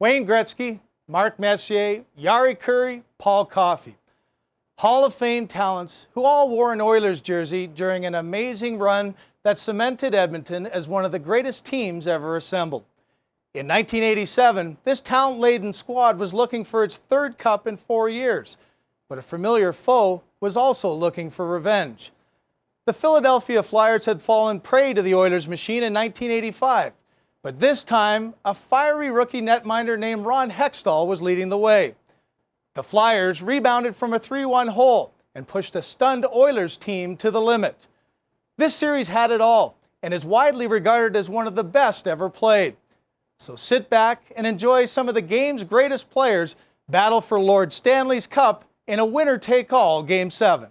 Wayne Gretzky, Mark Messier, Jari Kurri, Paul Coffey. Hall of Fame talents who all wore an Oilers jersey during an amazing run that cemented Edmonton as one of the greatest teams ever assembled. In 1987, this talent-laden squad was looking for its third cup in 4 years, but a familiar foe was also looking for revenge. The Philadelphia Flyers had fallen prey to the Oilers machine in 1985, but this time, a fiery rookie netminder named Ron Hextall was leading the way. The Flyers rebounded from a 3-1 hole and pushed a stunned Oilers team to the limit. This series had it all and is widely regarded as one of the best ever played. So sit back and enjoy some of the game's greatest players battle for Lord Stanley's Cup in a winner-take-all Game 7.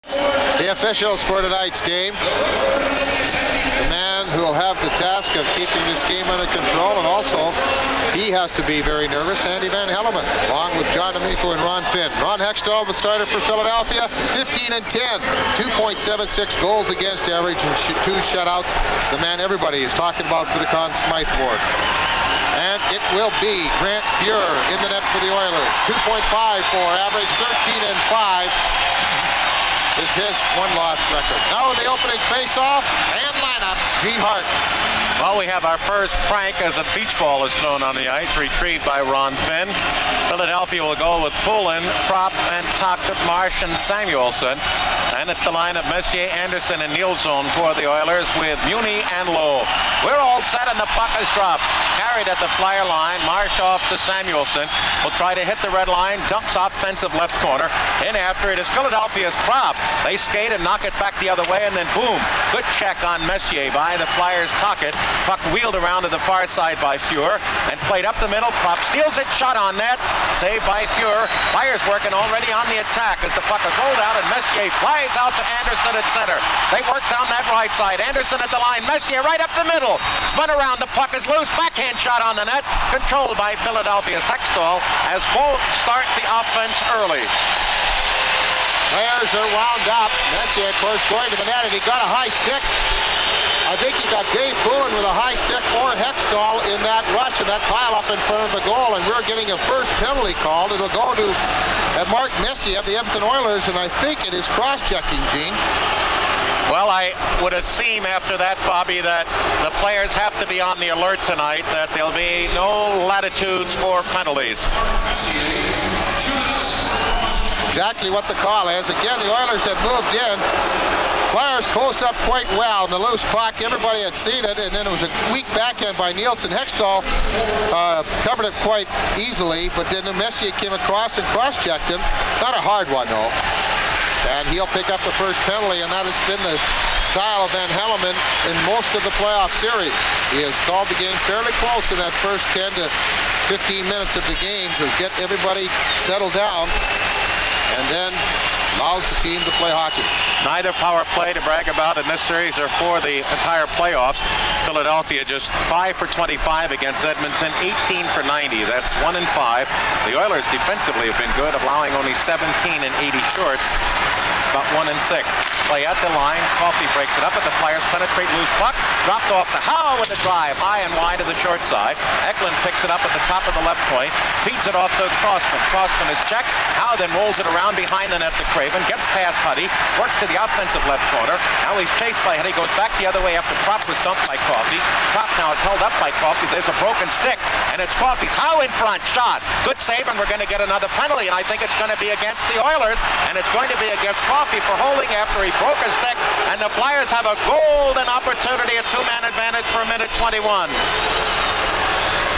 The officials for tonight's game. The man who will have the task of keeping this game under control, and also he has to be very nervous, Andy Van Hellemond, along with John D'Amico and Ron Finn. Ron Hextall, the starter for Philadelphia, 15 and 10, 2.76 goals against average and 2 shutouts. The man everybody is talking about for the Conn Smythe Award. And it will be Grant Fuhr in the net for the Oilers. 2.54 average, 13 and 5. Is his one-loss record. Now in the opening face-off and lineups, Gene Hart. Well, we have our first prank as a beach ball is thrown on the ice, retrieved by Ron Finn. Philadelphia will go with Poulin, Prop, and Tocchet, Marsh, and Samuelson. And it's the line of Messier, Anderson, and Nielsen for the Oilers with Muni and Lowe. We're all set and the puck is dropped. Carried at the Flyer line, Marsh off to Samuelson. Will try to hit the red line, dumps offensive left corner. In after it is Philadelphia's Prop. They skate and knock it back the other way, and then boom. Good check on Messier by the Flyers' Tocchet. Puck wheeled around to the far side by Fuhr and played up the middle. Prop steals it, shot on net. Saved by Fuhr. Flyers working already on the attack as the puck is rolled out, and Messier flies out to Anderson at center. They work down that right side. Anderson at the line. Messier right up the middle. Spun around. The puck is loose. Backhand shot on the net. Controlled by Philadelphia's Hextall as both start the offense early. Players are wound up. Messier, of course, going to the net, and he got a high stick. I think he got Dave Poulin with a high stick or Hextall in that rush and that pile-up in front of the goal, and we're getting a first penalty called. It'll go to Mark Messier of the Edmonton Oilers, and I think it is cross-checking, Gene. Well, I would assume after that, Bobby, that the players have to be on the alert tonight, that there'll be no latitudes for penalties. Exactly what the call is. Again, the Oilers have moved in. Flyers closed up quite well in the loose puck. Everybody had seen it, and then it was a weak backhand by Nielsen. Hextall covered it quite easily, but then Messier came across and cross-checked him. Not a hard one, though. And he'll pick up the first penalty, and that has been the style of Van Hellemond in most of the playoff series. He has called the game fairly close in that first 10 to 15 minutes of the game to get everybody settled down, and then allows the team to play hockey. Neither power play to brag about in this series or for the entire playoffs. Philadelphia just 5 for 25 against Edmonton, 18 for 90. That's 1 in 5. The Oilers defensively have been good, allowing only 17 and 80 shorts. About 1 in 6. Play at the line. Coffey breaks it up, but the Flyers penetrate loose puck. Dropped off to Howe with a drive, high and wide to the short side. Eklund picks it up at the top of the left point. Feeds it off to Crossman. Crossman is checked. Howe then rolls it around behind the net to Craven. Gets past Huddy. Works to the offensive left corner. Now he's chased by Huddy. Goes back the other way after Prop was dumped by Coffey. Prop now is held up by Coffey. There's a broken stick, and it's Coffey's. Howe in front. Shot. Good save, and we're going to get another penalty, and I think it's going to be against the Oilers, and it's going to be against Coffey for holding after he broke a stick, and the Flyers have a golden opportunity, a two-man advantage for a minute 21.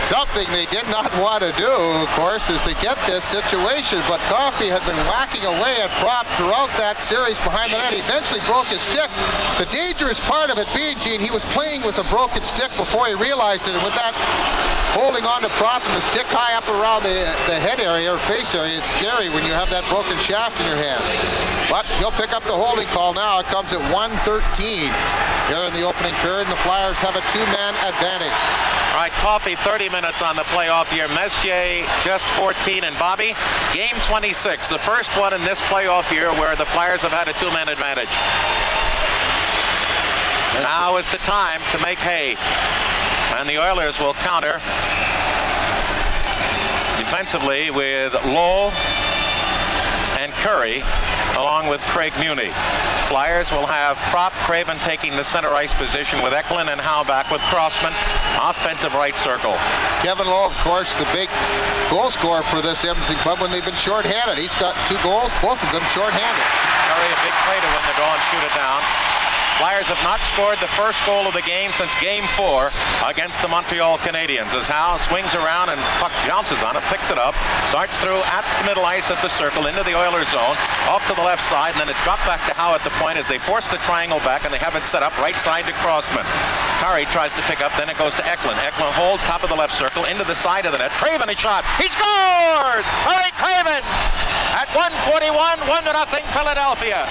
Something they did not want to do, of course, is to get this situation, but Coffey had been whacking away at Prop throughout that series behind the net. He eventually broke his stick. The dangerous part of it being, Gene, he was playing with a broken stick before he realized it, and with that holding on to Prop and the stick high up around the head area or face area, it's scary when you have that broken shaft in your hand. But he'll pick up the holding call now. It comes at 1:13 here in the opening period, and the Flyers have a two-man advantage. All right, Coffey 30 minutes on the playoff year. Messier just 14. And Bobby, game 26, the first one in this playoff year where the Flyers have had a two-man advantage. Now is the time to make hay. And the Oilers will counter defensively with Lowe and Curry, along with Craig Muni. Flyers will have Prop, Craven taking the center ice position with Eklund and Howe back with Crossman, offensive right circle. Kevin Lowe, of course, the big goal scorer for this Edmonton club when they've been shorthanded. He's got 2 goals, both of them shorthanded. Curry, a big play to win the draw and shoot it down. Flyers have not scored the first goal of the game since Game 4 against the Montreal Canadiens. As Howe swings around and puck bounces on it, picks it up, starts through at the middle ice at the circle into the Oilers zone, off to the left side, and then it's dropped back to Howe at the point as they force the triangle back and they have it set up right side to Crossman. Curry tries to pick up, then it goes to Eklund. Eklund holds top of the left circle into the side of the net. Craven a shot. He scores! Murray Craven at 1:41, 1-0 Philadelphia.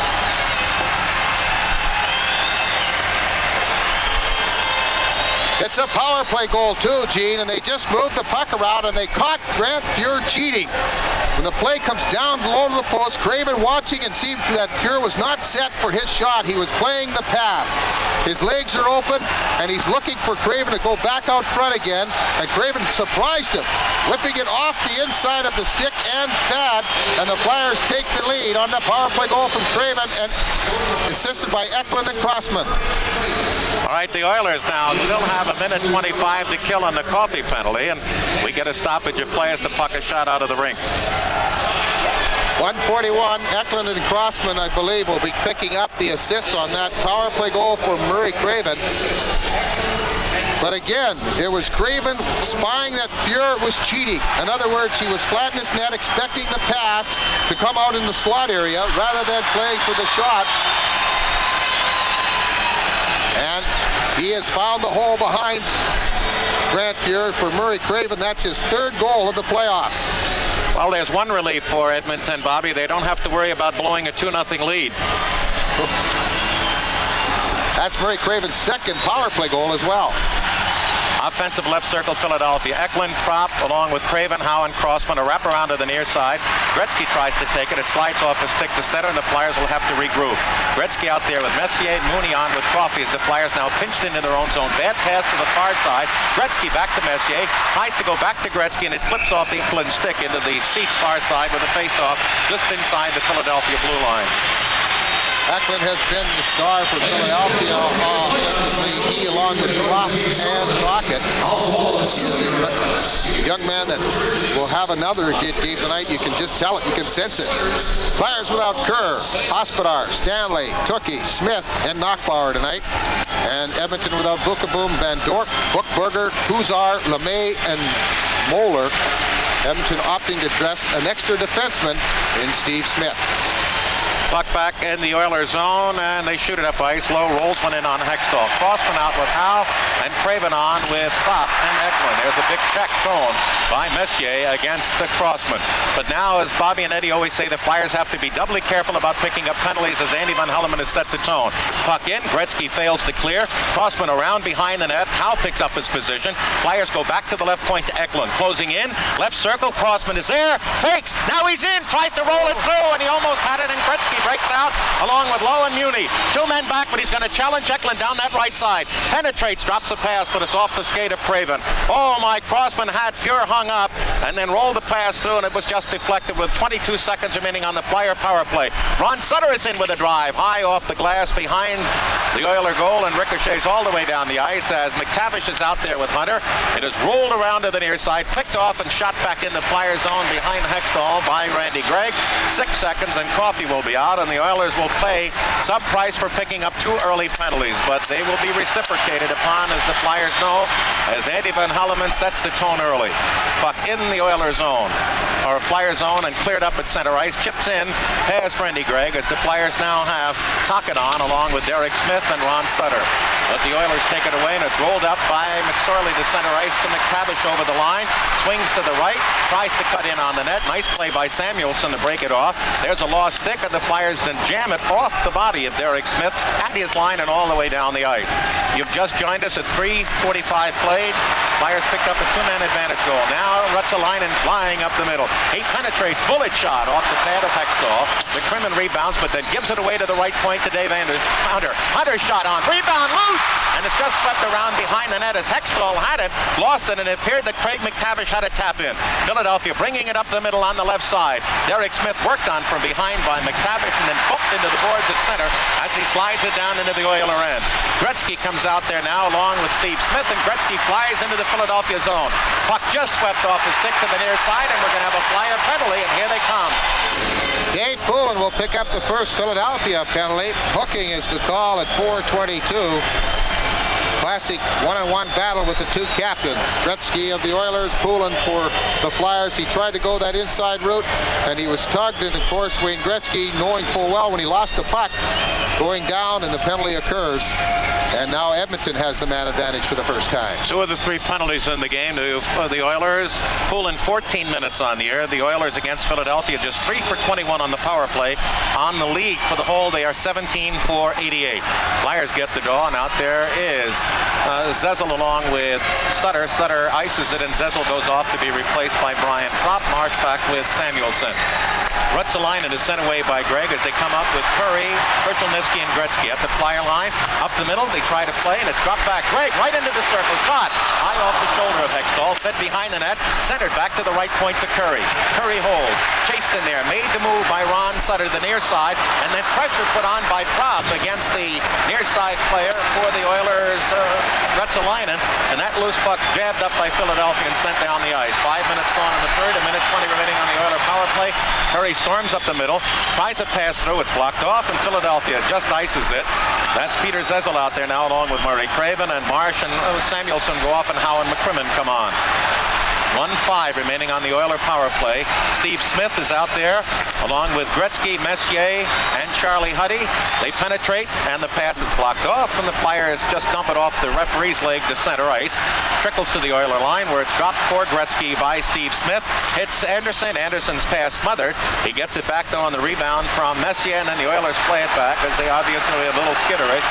It's a power play goal too, Gene, and they just moved the puck around and they caught Grant Fuhr cheating. When the play comes down low to the post, Craven watching and see that Fuhr was not set for his shot. He was playing the pass. His legs are open and he's looking for Craven to go back out front again, and Craven surprised him, whipping it off the inside of the stick and pad, and the Flyers take the lead on the power play goal from Craven, and assisted by Eklund and Crossman. All right, the Oilers now still have 1:25 to kill on the Coffey penalty, and we get a stoppage of players to puck a shot out of the rink. 1:41, Eklund and Crossman, I believe, will be picking up the assists on that power play goal for Murray Craven. But again, it was Craven spying that Fuhr was cheating. In other words, he was flat in his net, expecting the pass to come out in the slot area rather than playing for the shot. And he has found the hole behind Grant Fuhr for Murray Craven. That's his 3rd goal of the playoffs. Well, there's one relief for Edmonton, Bobby. They don't have to worry about blowing a 2-0 lead. That's Murray Craven's 2nd power play goal as well. Offensive left circle, Philadelphia. Eklund, Prop, along with Craven, Howe, and Crossman, a wrap around to the near side. Gretzky tries to take it. It slides off his stick to center, and the Flyers will have to regroup. Gretzky out there with Messier, Mooney on with Coffey as the Flyers now pinched into their own zone. Bad pass to the far side. Gretzky back to Messier. Tries to go back to Gretzky, and it flips off Eklund's stick into the seats far side with a face-off just inside the Philadelphia blue line. Eklund has been the star for Philadelphia. He, along with Prop and Crockett, a young man that will have another good game tonight. You can just tell it. You can sense it. Flyers without Kerr, Hospodar, Stanley, Tookie, Smith, and Knockbauer tonight. And Edmonton without Bookeboom, Van Dorp, Bookberger, Huzar, LeMay, and Moeller. Edmonton opting to dress an extra defenseman in Steve Smith. Puck back in the Oilers zone, and they shoot it up ice. Low rolls one in on Hextall. Crossman out with Howe, and Craven on with Prop and Eklund. There's a big check thrown by Messier against Crossman. But now, as Bobby and Eddie always say, the Flyers have to be doubly careful about picking up penalties as Andy Van Hellemond has set the tone. Puck in, Gretzky fails to clear. Crossman around behind the net. Howe picks up his position. Flyers go back to the left point to Eklund. Closing in, left circle. Crossman is there. Fakes. Now he's in. Tries to roll it through, and he almost had it, and Gretzky breaks out along with Lowe and Muni. 2 men back, but he's going to challenge Eklund down that right side. Penetrates, drops a pass, but it's off the skate of Craven. Oh my, Crossman had Fuhr hung up and then rolled the pass through, and it was just deflected with 22 seconds remaining on the Flyer power play. Ron Sutter is in with a drive, high off the glass behind the Oiler goal, and ricochets all the way down the ice as McTavish is out there with Hunter. It is rolled around to the near side, picked off and shot back in the Flyer zone behind Hextall by Randy Gregg. 6 seconds and Coffey will be out, and the Oilers will pay sub price for picking up 2 early penalties, but they will be reciprocated upon, as the Flyers know, as Andy Van Hellemond sets the tone early. Puck in the Oilers zone, or Flyer zone, and cleared up at center ice. Chips in past Randy Gregg as the Flyers now have Tocchet on along with Derek Smith and Ron Sutter. But the Oilers take it away, and it's rolled up by McSorley to center ice to McTavish over the line. Swings to the right, tries to cut in on the net. Nice play by Samuelson to break it off. There's a lost stick, and the Flyers then jam it off the body of Derek Smith at his line and all the way down the ice. You've just joined us at 3:45 play played. Flyers picked up a two-man advantage goal. Now Ruotsalainen flying up the middle. He penetrates, bullet shot off the pad of Hextall. McCrimmon rebounds, but then gives it away to the right point to Dave Hunter. Hunter shot on, rebound loose, and it's just swept around behind the net as Hextall had it, lost it, and it appeared that Craig McTavish had a tap in. Philadelphia bringing it up the middle on the left side. Derek Smith worked on from behind by McTavish and then bumped into the boards at center as he slides it down into the Oiler end. Gretzky comes out there now along with Steve Smith, and Gretzky flies into the Philadelphia zone. Puck just swept off the stick to the near side, and we're going to have a Flyer penalty, and here they come. Dave Poulin will pick up the first Philadelphia penalty. Hooking is the call at 4:22. Classic one-on-one battle with the two captains. Gretzky of the Oilers, Poulin for the Flyers. He tried to go that inside route, and he was tugged, and of course Wayne Gretzky, knowing full well when he lost the puck, going down, and the penalty occurs. And now Edmonton has the man advantage for the first time. Two of the three penalties in the game for the Oilers. Poulin 14 minutes on the air. The Oilers against Philadelphia just 3 for 21 on the power play. On the league for the whole, they are 17 for 88. Flyers get the draw, and out there is Zezel along with Sutter. Sutter ices it, and Zezel goes off to be replaced by Brian Propp. Marsh back with Samuelson. Ruotsalainen is sent away by Gregg as they come up with Curry, Herschel-Niski, and Gretzky at the Flyer line. Up the middle, they try to play, and it's dropped back. Gregg right into the circle. Shot high off the shoulder of Hextall. Fed behind the net. Centered back to the right point to Curry. Curry holds. Chased in there. Made the move by Ron Sutter, the near side. And then pressure put on by Propp against the near side player for the Oilers, Ruotsalainen. And that loose puck jabbed up by Philadelphia and sent down the ice. 5 minutes gone in the third. A minute 20 remaining on the Oiler power play. Curry storms up the middle. Tries a pass through. It's blocked off, and Philadelphia just ices it. That's Peter Zezel out there now along with Murray Craven, and Marsh and Samuelson go off, and Howe and McCrimmon come on. 1:05 remaining on the Oiler power play. Steve Smith is out there along with Gretzky, Messier, and Charlie Huddy. They penetrate, and the pass is blocked off, and the Flyers just dump it off the referee's leg to center ice. Trickles to the Oiler line where it's dropped for Gretzky by Steve Smith. Hits Anderson. Anderson's pass smothered. He gets it back though on the rebound from Messier, and then the Oilers play it back as they obviously a little skitterish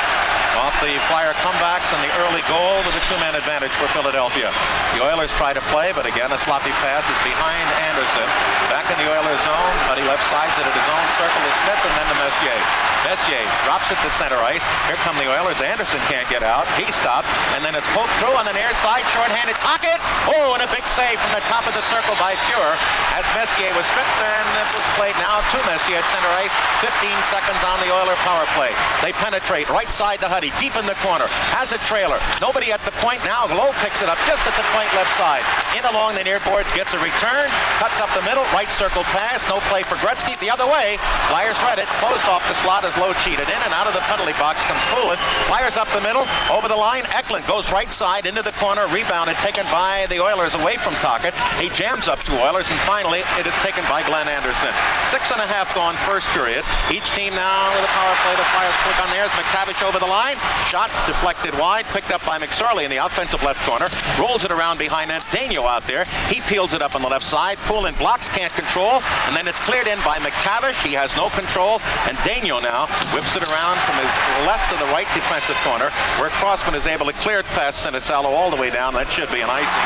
off the Flyer comebacks and the early goal with a two-man advantage for Philadelphia. The Oilers try to play, but again, a sloppy pass is behind Anderson. Back in the Oilers zone, but he left sides it at his own circle to Smith and then to Messier. Messier drops it to center ice. Here come the Oilers. Anderson can't get out. He stopped, and then it's poked through on the near side, shorthanded. Tocchet! Oh, and a big save from the top of the circle by Fuhrer as Messier was stripped, and it was played now to Messier at center ice. 15 seconds on the Oiler power play. They penetrate right side to Huddy, deep in the corner. Has a trailer. Nobody at the point now. Lowe picks it up just at the point left side. In along the near boards, gets a return, cuts up the middle, right circle pass. No play for Gretzky. The other way, Flyers read it, closed off the slot as Lowe cheated in, and out of the penalty box comes Poulin. Flyers up the middle, over the line. Eklund goes right side into the corner, rebounded, taken by the Oilers away from Tocchet. He jams up two Oilers, and finally it is taken by Glenn Anderson. 6.5 gone first period. Each team now with a power play. The Flyers quick on theirs. McTavish over the line. Shot deflected wide, picked up by McSorley in the offensive left corner. Rolls it around behind net. Daigneault out there. He peels it up on the left side. Poulin blocks, can't control, and then it's cleared in by McTavish. He has no control, and Daigneault now whips it around from his left to the right defensive corner, where Crossman is able to clear it past Sinisalo all the way down. That should be an icing.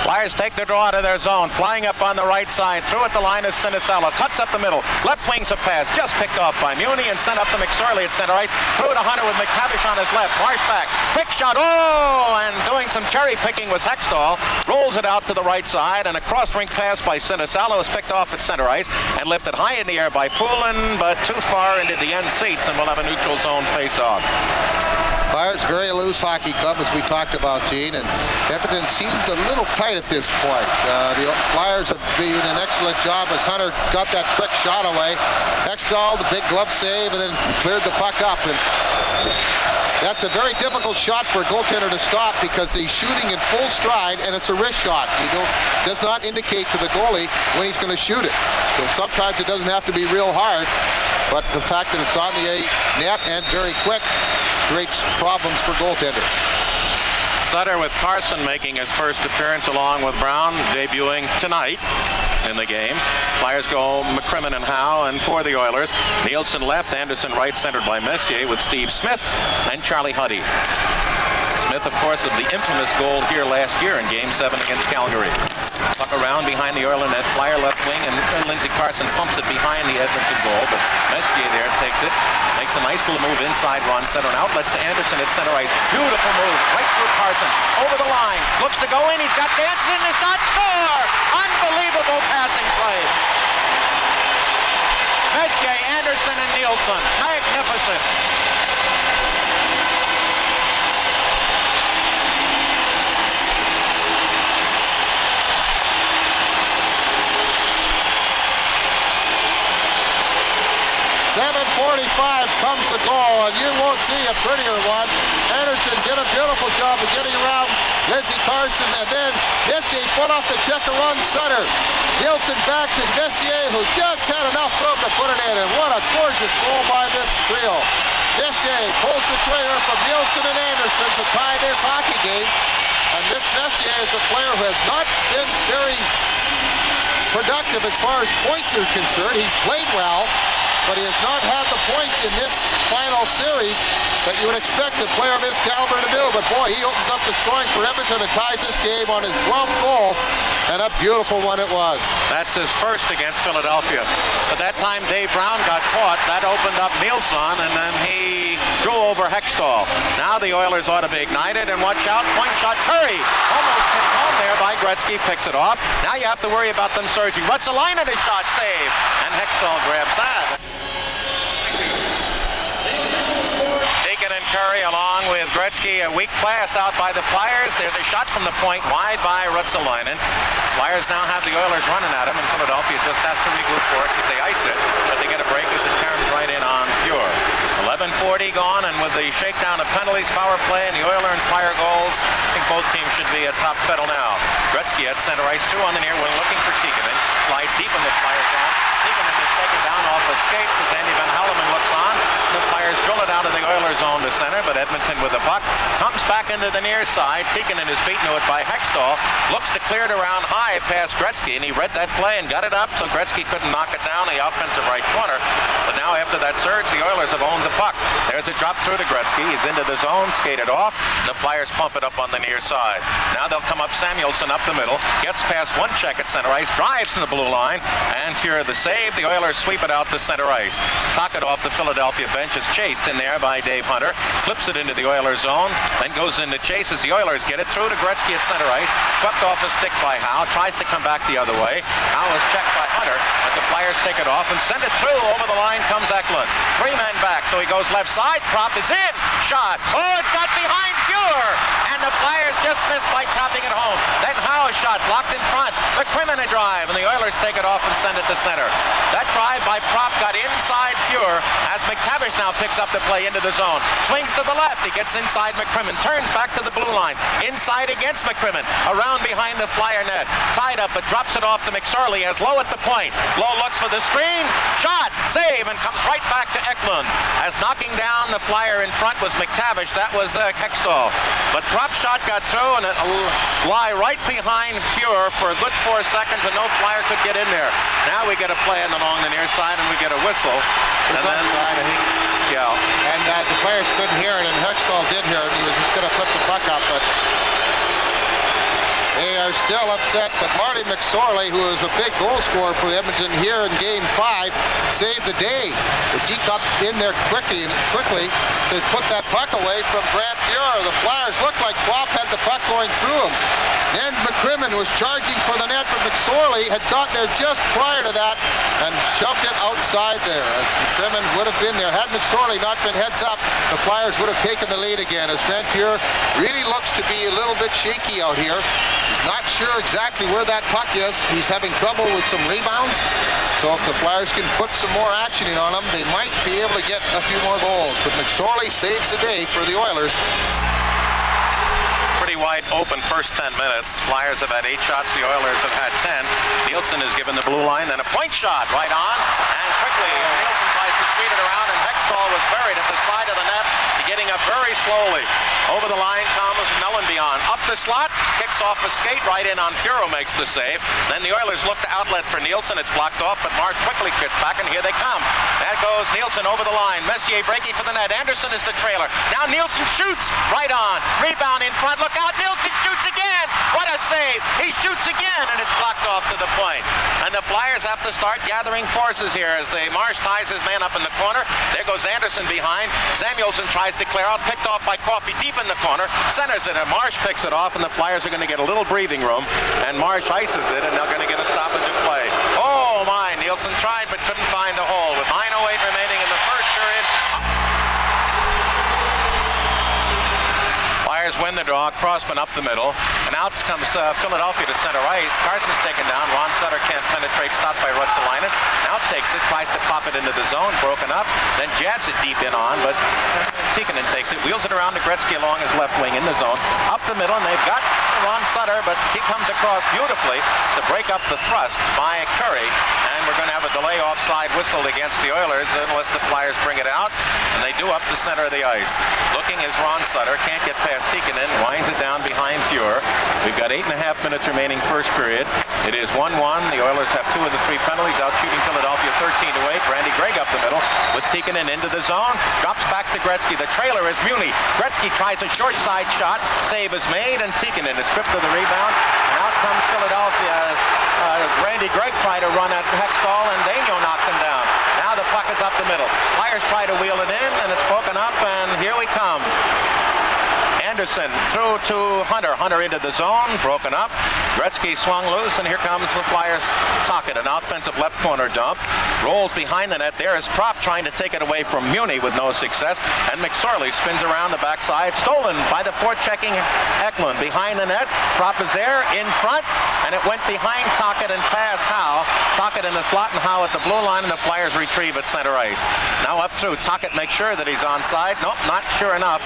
Flyers take the draw out of their zone, flying up on the right side, through at the line is Sinisalo, cuts up the middle, left wing's a pass, just picked off by Muni and sent up to McSorley at center right, through to Hunter with McTavish on his left, Marsh back, quick shot, oh, and doing some cherry picking was Hextall, rolls it out to the right side, and a cross-rink pass by Sinisalo is picked off at center ice and lifted high in the air by Poulin, but too far into the end seats, and we'll have a neutral zone face-off. Flyers, very loose hockey club, as we talked about, Gene, and Edmonton seems a little tight at this point. The Flyers have been an excellent job as Hunter got that quick shot away. Hextall, the big glove save, and then cleared the puck up. And that's a very difficult shot for a goaltender to stop because he's shooting in full stride, and it's a wrist shot. Does not indicate to the goalie when he's going to shoot it. So sometimes it doesn't have to be real hard, but the fact that it's on the net and very quick creates problems for goaltenders. Sutter with Carson making his first appearance along with Brown, debuting tonight in the game. Flyers go McCrimmon and Howe, and for the Oilers, Nielsen left, Anderson right, centered by Messier with Steve Smith and Charlie Huddy. Smith, of course, of the infamous goal here last year in Game 7 against Calgary. Puck around behind the Oiler net, Flyer left wing, and Lindsey Carson pumps it behind the Edmonton goal, but Messier there takes it, makes a nice little move inside Ron Center and outlets to Anderson at center ice. Beautiful move, right through Carson, over the line, looks to go in, he's got Danson in the shot, score! Unbelievable passing play. Messier, Anderson, and Nielsen, magnificent. .745 comes the goal, and you won't see a prettier one. Anderson did a beautiful job of getting around Lindsey Carson, and then Messier put off the check and run Sutter. Nielsen back to Messier, who just had enough room to put it in, and what a gorgeous goal by this trio. Messier pulls the trigger from Nielsen and Anderson to tie this hockey game, and this Messier is a player who has not been very productive as far as points are concerned. He's played well, but he has not had the points in this final series that you would expect a player of his caliber to do. But boy, he opens up the scoring for Edmonton and ties this game on his 12th goal, and a beautiful one it was. That's his first against Philadelphia. But that time Dave Brown got caught. That opened up Nielsen, and then he drew over Hextall. Now the Oilers ought to be ignited, and watch out, point shot, Curry. Almost hit home there by Gretzky, picks it off. Now you have to worry about them surging. Rutsalainen, his shot, save, and Hextall grabs that. And Curry along with Gretzky, a weak pass out by the Flyers. There's a shot from the point, wide by Rutsalainen. Flyers now have the Oilers running at him, and Philadelphia just has to regroup for us as they ice it, but they get a break as it turns right in on Fuhr. 11:40 gone, and with the shakedown of penalties, power play, and the Oiler and Fire goals, I think both teams should be at top fiddle now. Gretzky at center ice, two on the near wing, looking for Tikkanen. Slides deep in the Flyers zone. Tikkanen is taken down off the skates as Andy Van Helleman looks on. The Flyers drill it out of the Oilers zone to center, but Edmonton with the puck comes back into the near side. Tikkanen is beaten to it by Hextall. Looks to clear it around high past Gretzky, and he read that play and got it up, so Gretzky couldn't knock it down the offensive right corner. But now after that surge, the Oilers have owned the puck. There's a drop through to Gretzky. He's into the zone, skated off. The Flyers pump it up on the near side. Now they'll come up Samuelson up the middle, gets past one check at center ice, drives to the blue line, and Fuhr the save. The Oilers sweep it out to center ice. Talk it off the Philadelphia bench is chased in there by Dave Hunter, flips it into the Oilers zone, then goes into chase as the Oilers get it through to Gretzky at center ice, swept off a stick by Howe, tries to come back the other way. Howe is checked by Hunter, but the Flyers take it off and send it through. Over the line comes Eklund. Three men back, so he goes left side, prop is in, shot, oh, it got behind Fuhr, and the Flyers just missed by tapping it home. Then Howe's shot blocked in front, McCrimmon a drive, and the Oilers take it off and send it to center. That drive by Prop got inside Fuhr as McTavish now picks up the play into the zone. Swings to the left. He gets inside McCrimmon. Turns back to the blue line. Inside against McCrimmon. Around behind the Flyer net. Tied up but drops it off to McSorley as Lowe at the point. Lowe looks for the screen. Shot. Save and comes right back to Eklund. As knocking down the Flyer in front was McTavish. That was Hextall. But Prop shot got through and it'll lie right behind Fuhr for a good 4 seconds and no Flyer could get in there. Now we get a play in along the near side and we get a whistle. And then, I think. yeah. And the players couldn't hear it, and Hextall did hear it. He was just going to put the puck up, but they are still upset. But Marty McSorley, who is a big goal scorer for Edmonton here in Game 5, saved the day as he got in there quickly to put that puck away from Grant Fuhr. The Flyers looked like Klopp had the puck going through him. Then McCrimmon was charging for the net, but McSorley had got there just prior to that and shoved it outside there as McCrimmon would have been there. Had McSorley not been heads up, the Flyers would have taken the lead again as Grant Fuhr really looks to be a little bit shaky out here. He's not sure exactly where that puck is. He's having trouble with some rebounds. So if the Flyers can put some more action in on him, they might be able to get a few more goals. But McSorley saves the day for the Oilers. Pretty wide open first 10 minutes. Flyers have had 8 shots. The Oilers have had 10. Nielsen is given the blue line, then a point shot right on. And quickly, Nielsen tries to speed it around, and Hextall was buried at the side of the net, getting up very slowly. Over the line, Thomas Mellenbion slot, kicks off a skate right in on Furo, makes the save. Then the Oilers look to outlet for Nielsen. It's blocked off, but Marsh quickly gets back, and here they come. That goes Nielsen over the line. Messier breaking for the net. Anderson is the trailer. Now Nielsen shoots right on. Rebound in front. Look out. Nielsen shoots again. What a save. He shoots again, and it's blocked off to the point. And the Flyers have to start gathering forces here as Marsh ties his man up in the corner. There goes Anderson behind. Samuelson tries to clear out. Picked off by Coffey deep in the corner. Centers it, and Marsh picks it off, and the Flyers are going to get a little breathing room. And Marsh ices it, and they're going to get a stoppage of play. Oh, my. Nielsen tried but couldn't find a hole. With 9:08 remaining in the first period. Flyers win the draw. Crossman up the middle. And out comes Philadelphia to center ice. Carson's taken down. Ron Sutter can't penetrate. Stopped by Rutsalainen. Now takes it. Tries to pop it into the zone. Broken up. Then jabs it deep in on. But Tikkanen takes it. Wheels it around to Gretzky along his left wing in the zone. Up the middle. And they've got Ron Sutter. But he comes across beautifully to break up the thrust by Curry. And we're going to have a delay offside whistled against the Oilers unless the Flyers bring it out. And they do up the center of the ice. Looking is Ron Sutter. Can't get past Tikkanen. Winds it down behind Fuhr. We've got 8.5 minutes remaining first period. It is 1-1. The Oilers have 2 of the 3 penalties. Out shooting Philadelphia 13-8. Randy Gregg up the middle with Tikkanen into the zone. Drops back to Gretzky. The trailer is Muni. Gretzky tries a short side shot. Save is made, and Tikkanen is stripped of the rebound. And out comes Philadelphia. Randy Gregg tried to run at Hextall, and Daigneault knocked him down. Now the puck is up the middle. Flyers try to wheel it in, and it's broken up, and here we come. Anderson through to Hunter. Hunter into the zone, broken up. Gretzky swung loose, and here comes the Flyers' Tocchet, an offensive left corner dump. Rolls behind the net. There is Prop trying to take it away from Muni with no success. And McSorley spins around the backside. Stolen by the forechecking Eklund. Behind the net. Prop is there, in front, and it went behind Tocchet and past Howe. Tocchet in the slot and Howe at the blue line, and the Flyers retrieve at center ice. Now up through. Tocchet makes sure that he's onside. Nope, not sure enough.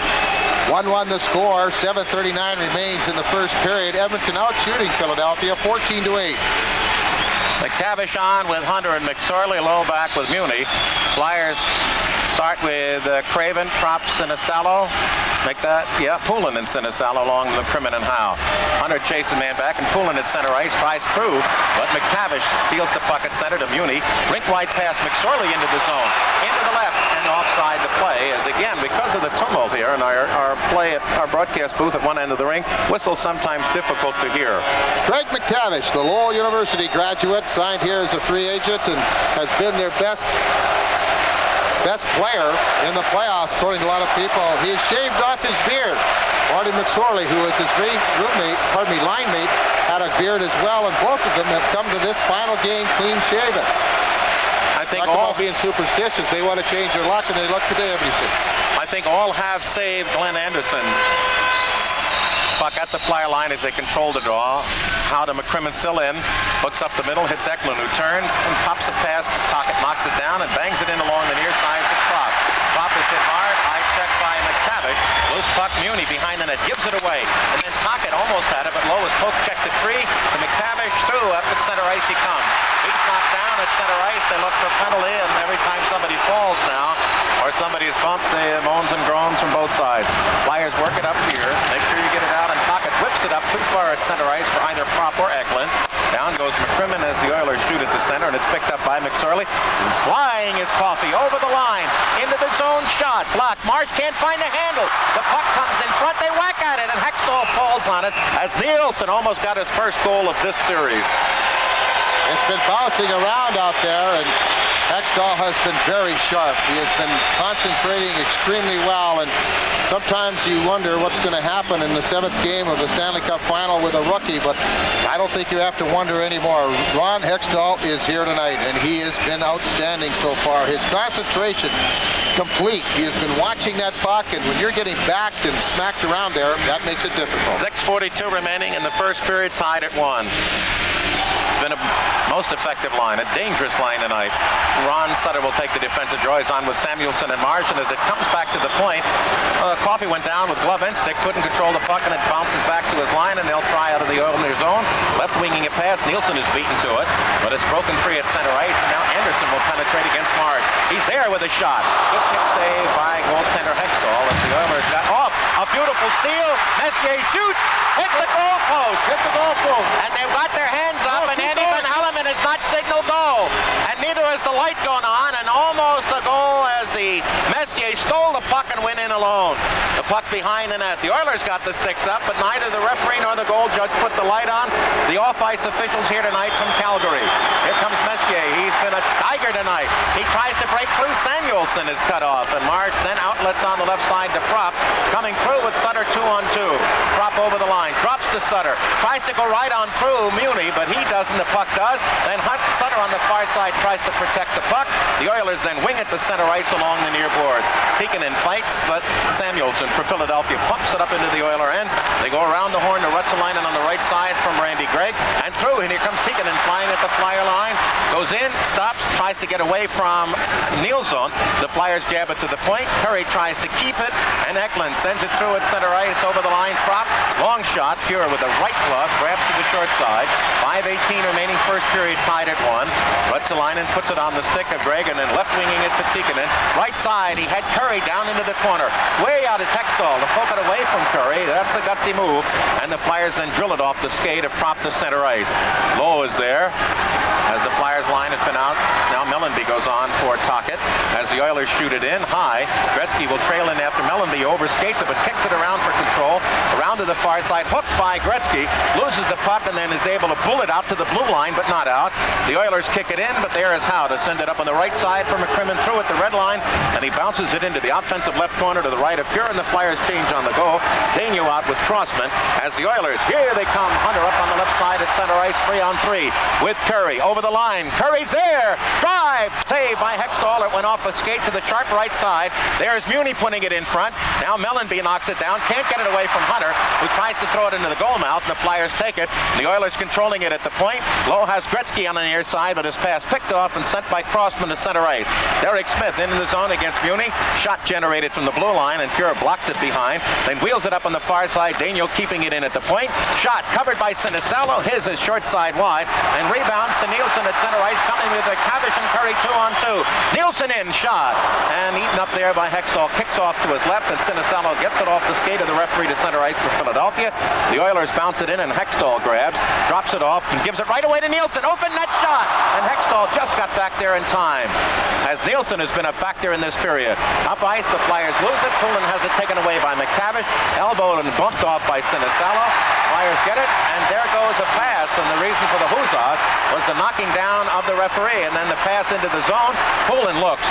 1-1 the score. 7:39 remains in the first period. Edmonton out shooting Philadelphia 14-8. McTavish on with Hunter and McSorley. Low back with Muni. Flyers start with Craven, Prop, Sinisalo. Make that, yeah, Poulin and Sinisalo along with Crimin and Howe. Hunter chases man back, and Poulin at center ice tries through, but McTavish steals the puck at center to Muni. Rink wide pass McSorley into the zone. Into the left and offside the play, as again, because of the tumult here in our play at our broadcast booth at one end of the ring, whistle sometimes difficult to hear. Greg McTavish, the Lowell University graduate, signed here as a free agent and has been their best player in the playoffs, according to a lot of people. He has shaved off his beard. Marty McSorley, who is his line mate, had a beard as well, and both of them have come to this final game clean shaven. I think Talk all about being superstitious. They want to change their luck, and they look today everything. I think all have saved Glenn Anderson. Puck at the Flyer line as they control the draw. Howe to McCrimmon still in. Hooks up the middle, hits Eklund, who turns and pops a pass to Tocchet, knocks it down and bangs it in along the near side to Prop. Prop is hit hard. Eye check by McTavish. Loose puck, Muni behind the net, gives it away. And then Tocchet almost had it, but Lowe is poke check to Tree. To McTavish through. Up at center ice he comes. He's knocked down at center ice. They look for penalty, and every time somebody falls now, or somebody is bumped, they moans and groans from both sides. Flyers work it up here. Make sure you get it out, and Tocchet whips it up too far at center ice for either Prop or Eklund. Down goes McCrimmon as the Oilers shoot at the center, and it's picked up by McSorley. Flying is Coffey over the line. Into the zone shot. Blocked. Marsh can't find the handle. The puck comes in front. They whack at it, and Hextall falls on it as Nielsen almost got his first goal of this series. It's been bouncing around out there, and Hextall has been very sharp. He has been concentrating extremely well, and sometimes you wonder what's going to happen in the 7th game of the Stanley Cup Final with a rookie, but I don't think you have to wonder anymore. Ron Hextall is here tonight, and he has been outstanding so far. His concentration complete. He has been watching that puck, and when you're getting backed and smacked around there, that makes it difficult. 6:42 remaining in the first period, tied at 1. It's been a most effective line, a dangerous line tonight. Ron Sutter will take the defensive draw. He's on with Samuelson and Marsh, and as it comes back to the point, Coffey went down with glove and stick, couldn't control the puck, and it bounces back to his line, and they'll try out of the Oilers' zone. Left winging it past. Nielsen is beaten to it, but it's broken free at center ice, and now Anderson will penetrate against Marsh. He's there with a shot. Good kick save by goaltender Hextall, as the Oilers got off. A beautiful steal. Messier shoots. Hit the goalpost. And they've got their hands up, and Andy Van Helleman has not signaled goal. And neither has the light gone on, and almost a goal as the Messier stole the puck and went in alone. The puck behind the net. The Oilers got the sticks up, but neither the referee nor the goal judge put the light on. The off-ice officials here tonight from Calgary. Here comes Messier. He's been a tiger tonight. He tries to break through. Samuelson is cut off, and Marsh then outlets on the left side to Prop. Coming through with Sutter 2-on-2. Prop over the line. Drops to Sutter. Tries to go right on through Muni, but he doesn't. The puck does. Then Sutter on the far side tries to protect the puck. The Oilers then wing it to center ice along the near boards. Tikkanen fights, but Samuelson for Philadelphia pumps it up into the Oiler end. They go around the horn to Rutsalainen on the right side from Randy Gregg, and through, and here comes Tikkanen flying at the flyer line. Goes in, stops, tries to get away from Nielsen. The Flyers jab it to the point. Curry tries to keep it, and Eklund sends it through at center ice over the line. Prop, long shot. Fuhrer with the right glove, grabs to the short side. 5:18 remaining first period, tied at 1. Rutsalainen puts it on the stick of Gregg, and then left winging it to Tikkanen. Right side, he had Curry down into the corner. Way out is Hextall to poke it away from Curry. That's a gutsy move, and the Flyers then drill it off the skate of Prop to center ice. Lowe is there as the Flyers line has been out. Now Mellanby goes on for Tocchet as the Oilers shoot it in high. Gretzky will trail in after Mellanby, overskates it, but kicks it around for control. Around to the far side, hooked by Gretzky, loses the puck, and then is able to pull it out to the blue line, but not out. The Oilers kick it in, but there is Howe to send it up on the right side for McCrimmon through at the red line, and he bounces it into the offensive left corner to the right of Fuhrer, and the Flyers change on the go. Daigneault out with Crossman as the Oilers, here they come. Hunter up on the left side at center ice, 3-on-3 with Curry over the line. Curry's there. Drive. Save by Hextall. It went off a skate to the sharp right side. There's Muni putting it in front. Now Mellanby knocks it down. Can't get it away from Hunter, who tries to throw it into the goal mouth. The Flyers take it. The Oilers controlling it at the point. Lowe has Gretzky on the near side, but his pass picked off and sent by Crossman to center ice. Derek Smith into the zone against Muni. Shot generated from the blue line, and Fuhrer blocks it behind. Then wheels it up on the far side. Daigneault keeping it in at the point. Shot covered by Sinicello. His is short side wide, and rebounds to Nielsen at center ice, coming with McTavish and Curry 2-on-2. Nielsen in, shot, and eaten up there by Hextall. Kicks off to his left, and Sinicello gets it off the skate of the referee to center ice for Philadelphia. The Oilers bounce it in, and Hextall grabs, drops it off, and gives it right away to Nielsen. Open net shot, and Hextall just got back there in time, as Nielsen has been a factor in this period. Up ice, the Flyers lose it. Poulin has it taken away by McTavish, elbowed and bumped off by Sinicello. Flyers get it, and there goes a pass, and the reason for the huzzas was the knocking down of the referee, and then the pass into the zone. Poulin looks,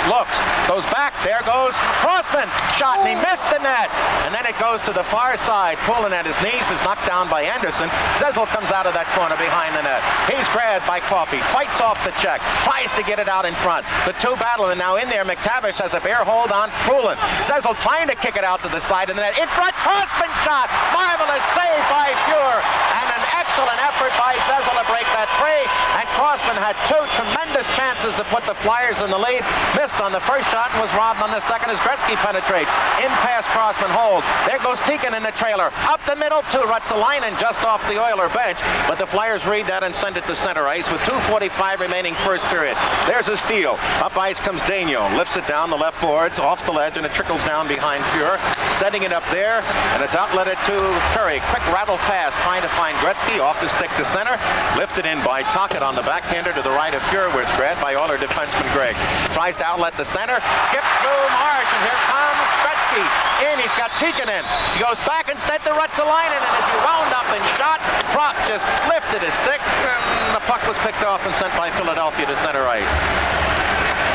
goes back, there goes Crossman, shot, and he missed the net, and then it goes to the far side. Poulin at his knees is knocked down by Anderson. Zezel comes out of that corner behind the net. He's grabbed by Coffey, fights off the check, tries to get it out in front. The two battle, and now in there, McTavish has a bare hold on Poulin. Zezel trying to kick it out to the side of the net. In front, Crossman shot, marvelous save by Fuhrer, and an excellent effort by Zezel to break that free, and Crossman had two tremendous chances to put the Flyers in the lead. Missed on the first shot and was robbed on the second as Gretzky penetrates. In past Crossman, holds. There goes Tikkanen in the trailer. Up the middle to Rutsalainen just off the Oiler bench, but the Flyers read that and send it to center ice with 2:45 remaining first period. There's a steal. Up ice comes Daigneault. Lifts it down the left boards, off the ledge, and it trickles down behind Fuhrer. Setting it up there, and it's outletted to Curry. Quick rattle pass, trying to find Gretzky off the stick to center. Lifted in by Tocchet on the backhander to the right of Fuhrer, where it's grabbed by Oiler defenseman Gregg. Tries to outlet the center, skip through Marsh, and here comes Gretzky. In, he's got Tikkanen. He goes back instead to Rutsalainen, and as he wound up and shot, Prop just lifted his stick, and the puck was picked off and sent by Philadelphia to center ice.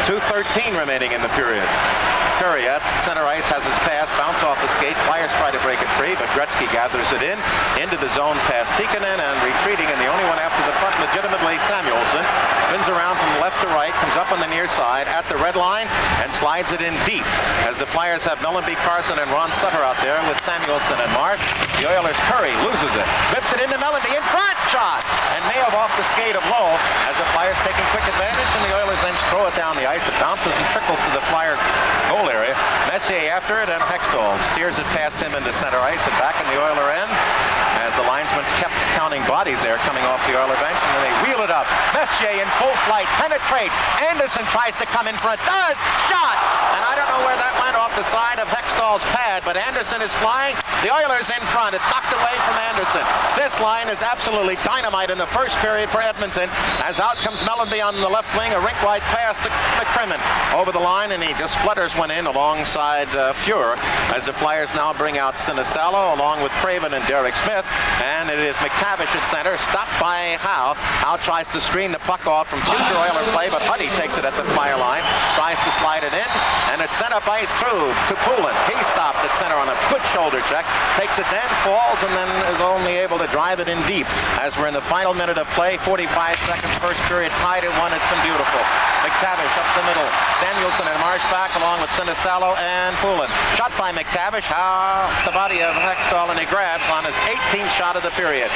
2:13 remaining in the period. Curry at center ice has his pass, bounce off the skate. Flyers try to break it free, but Gretzky gathers it in, into the zone past Tikkanen, and retreating, and the only one after the puck, legitimately Samuelsson, spins around from left to right, comes up on the near side at the red line, and slides it in deep. As the Flyers have Mellanby, Carson, and Ron Sutter out there with Samuelsson and Marsh. The Oilers, Curry loses it, whips it into Mellanby, in front, shot, and Mayo off the skate of Lowe, as the Flyers taking quick advantage, and the Oilers then throw it down the ice. It bounces and trickles to the Flyer goal area. Messier after it, and Hextall steers it past him into center ice and back in the Oiler end, as the linesman kept counting bodies there coming off the Oiler bench, and then they wheel it up. Messier in full flight, penetrates. Anderson tries to come in front, does, shot, and I don't know where that went off the side of Hextall's pad, but Anderson is flying. The Oilers in front. It's knocked away from Anderson. This line is absolutely dynamite in the first period for Edmonton, as out comes Mellanby on the left wing, a rink-wide pass to McCrimmon over the line, and he just flutters one in alongside Fuhrer, as the Flyers now bring out Sinisalo along with Craven and Derek Smith, and it is McTavish at center, stopped by Howe. Howe tries to screen the puck off from future Oiler play, but Huddy takes it at the Flyer line, tries to slide it in, and it's sent up ice through to Poulin. He stopped at center on a good shoulder check, takes it then, falls, and then is only able to drive it in deep. As we're in the final minute of play, 45 seconds, first period, tied at 1. It's been beautiful. McTavish up the middle, Samuelsson and Marsh back along with Sinisalo and Poulin. Shot by McTavish, the body of Hextall, and he grabs on his 18th shot of the period.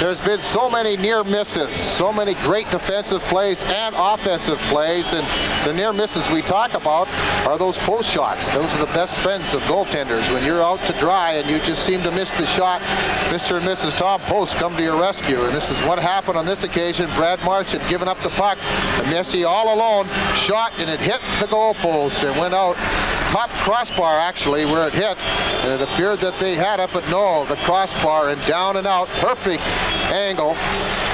There's been so many near misses, so many great defensive plays and offensive plays, and the near misses we talk about are those post shots. Those are the best friends of goaltenders. When you're out to dry and you just seem to miss the shot, Mr. and Mrs. Tom Post come to your rescue, and this is what happened on this occasion. Brad Marsh had given up the puck, and Messi all alone shot, and it hit the goalpost and went out. Top crossbar actually where it hit, and it appeared that they had it, but no, the crossbar and down and out. Perfect angle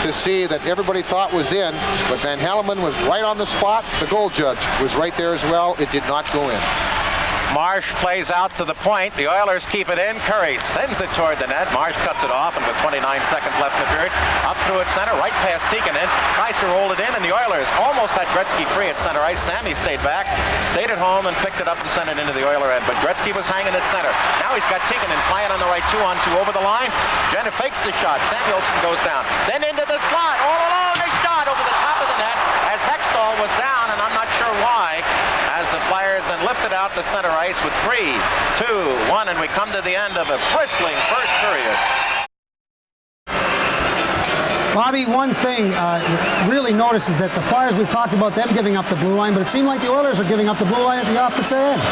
to see that everybody thought was in, but Van Helleman was right on the spot. The goal judge was right there as well. It did not go in. Marsh plays out to the point. The Oilers keep it in. Curry sends it toward the net. Marsh cuts it off, and with 29 seconds left in the period, up through its center, right past Tikkanen, tries to roll it in, and the Oilers almost had Gretzky free at center ice. Sammy stayed back, stayed at home, and picked it up and sent it into the Oiler end, but Gretzky was hanging at center. Now he's got Tikkanen flying on the right 2-on-2 over the line. Jenna fakes the shot. Samuelsson goes down. Then into the slot. All alone, a shot over the top of the net as Hextall was down, and I'm not sure why, as the Flyers then lifted out to center ice with 3, 2, 1, and we come to the end of a bristling first period. Bobby, one thing really notices that the Flyers, we've talked about them giving up the blue line, but it seemed like the Oilers are giving up the blue line at the opposite end.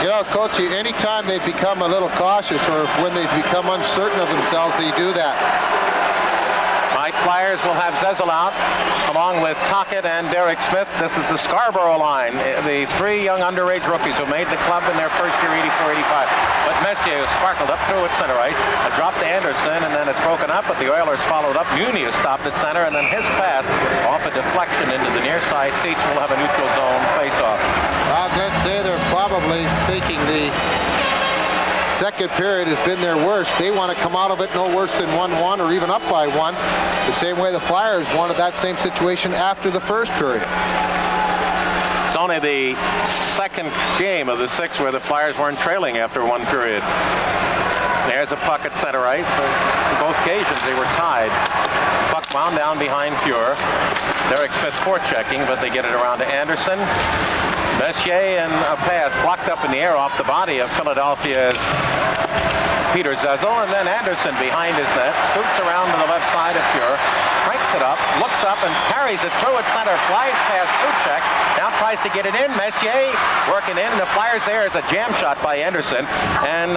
You know, Coach, anytime they become a little cautious or when they become uncertain of themselves, they do that. Flyers will have Zezel out, along with Tocchet and Derek Smith. This is the Scarborough line, the 3 young underage rookies who made the club in their first year, 84-85. But Messier has sparkled up through at center ice, a drop to Anderson, and then it's broken up, but the Oilers followed up. Muni has stopped at center, and then his pass off a deflection into the near side seats will have a neutral zone face-off. I'd say they're probably thinking the second period has been their worst. They want to come out of it no worse than 1-1 or even up by 1. The same way the Flyers wanted that same situation after the first period. It's only the second game of the 6 where the Flyers weren't trailing after 1 period. There's a puck at center ice. On both occasions they were tied. Puck wound down behind Fuhrer. Derek Smith forechecking, but they get it around to Anderson. Messier, and a pass blocked up in the air off the body of Philadelphia's Peter Zezel, and then Anderson behind his net, scoots around to the left side of Fuhrer, cranks it up, looks up and carries it through at center, flies past Kuchek, now tries to get it in. Messier working in, the Flyers there is a jam shot by Anderson, and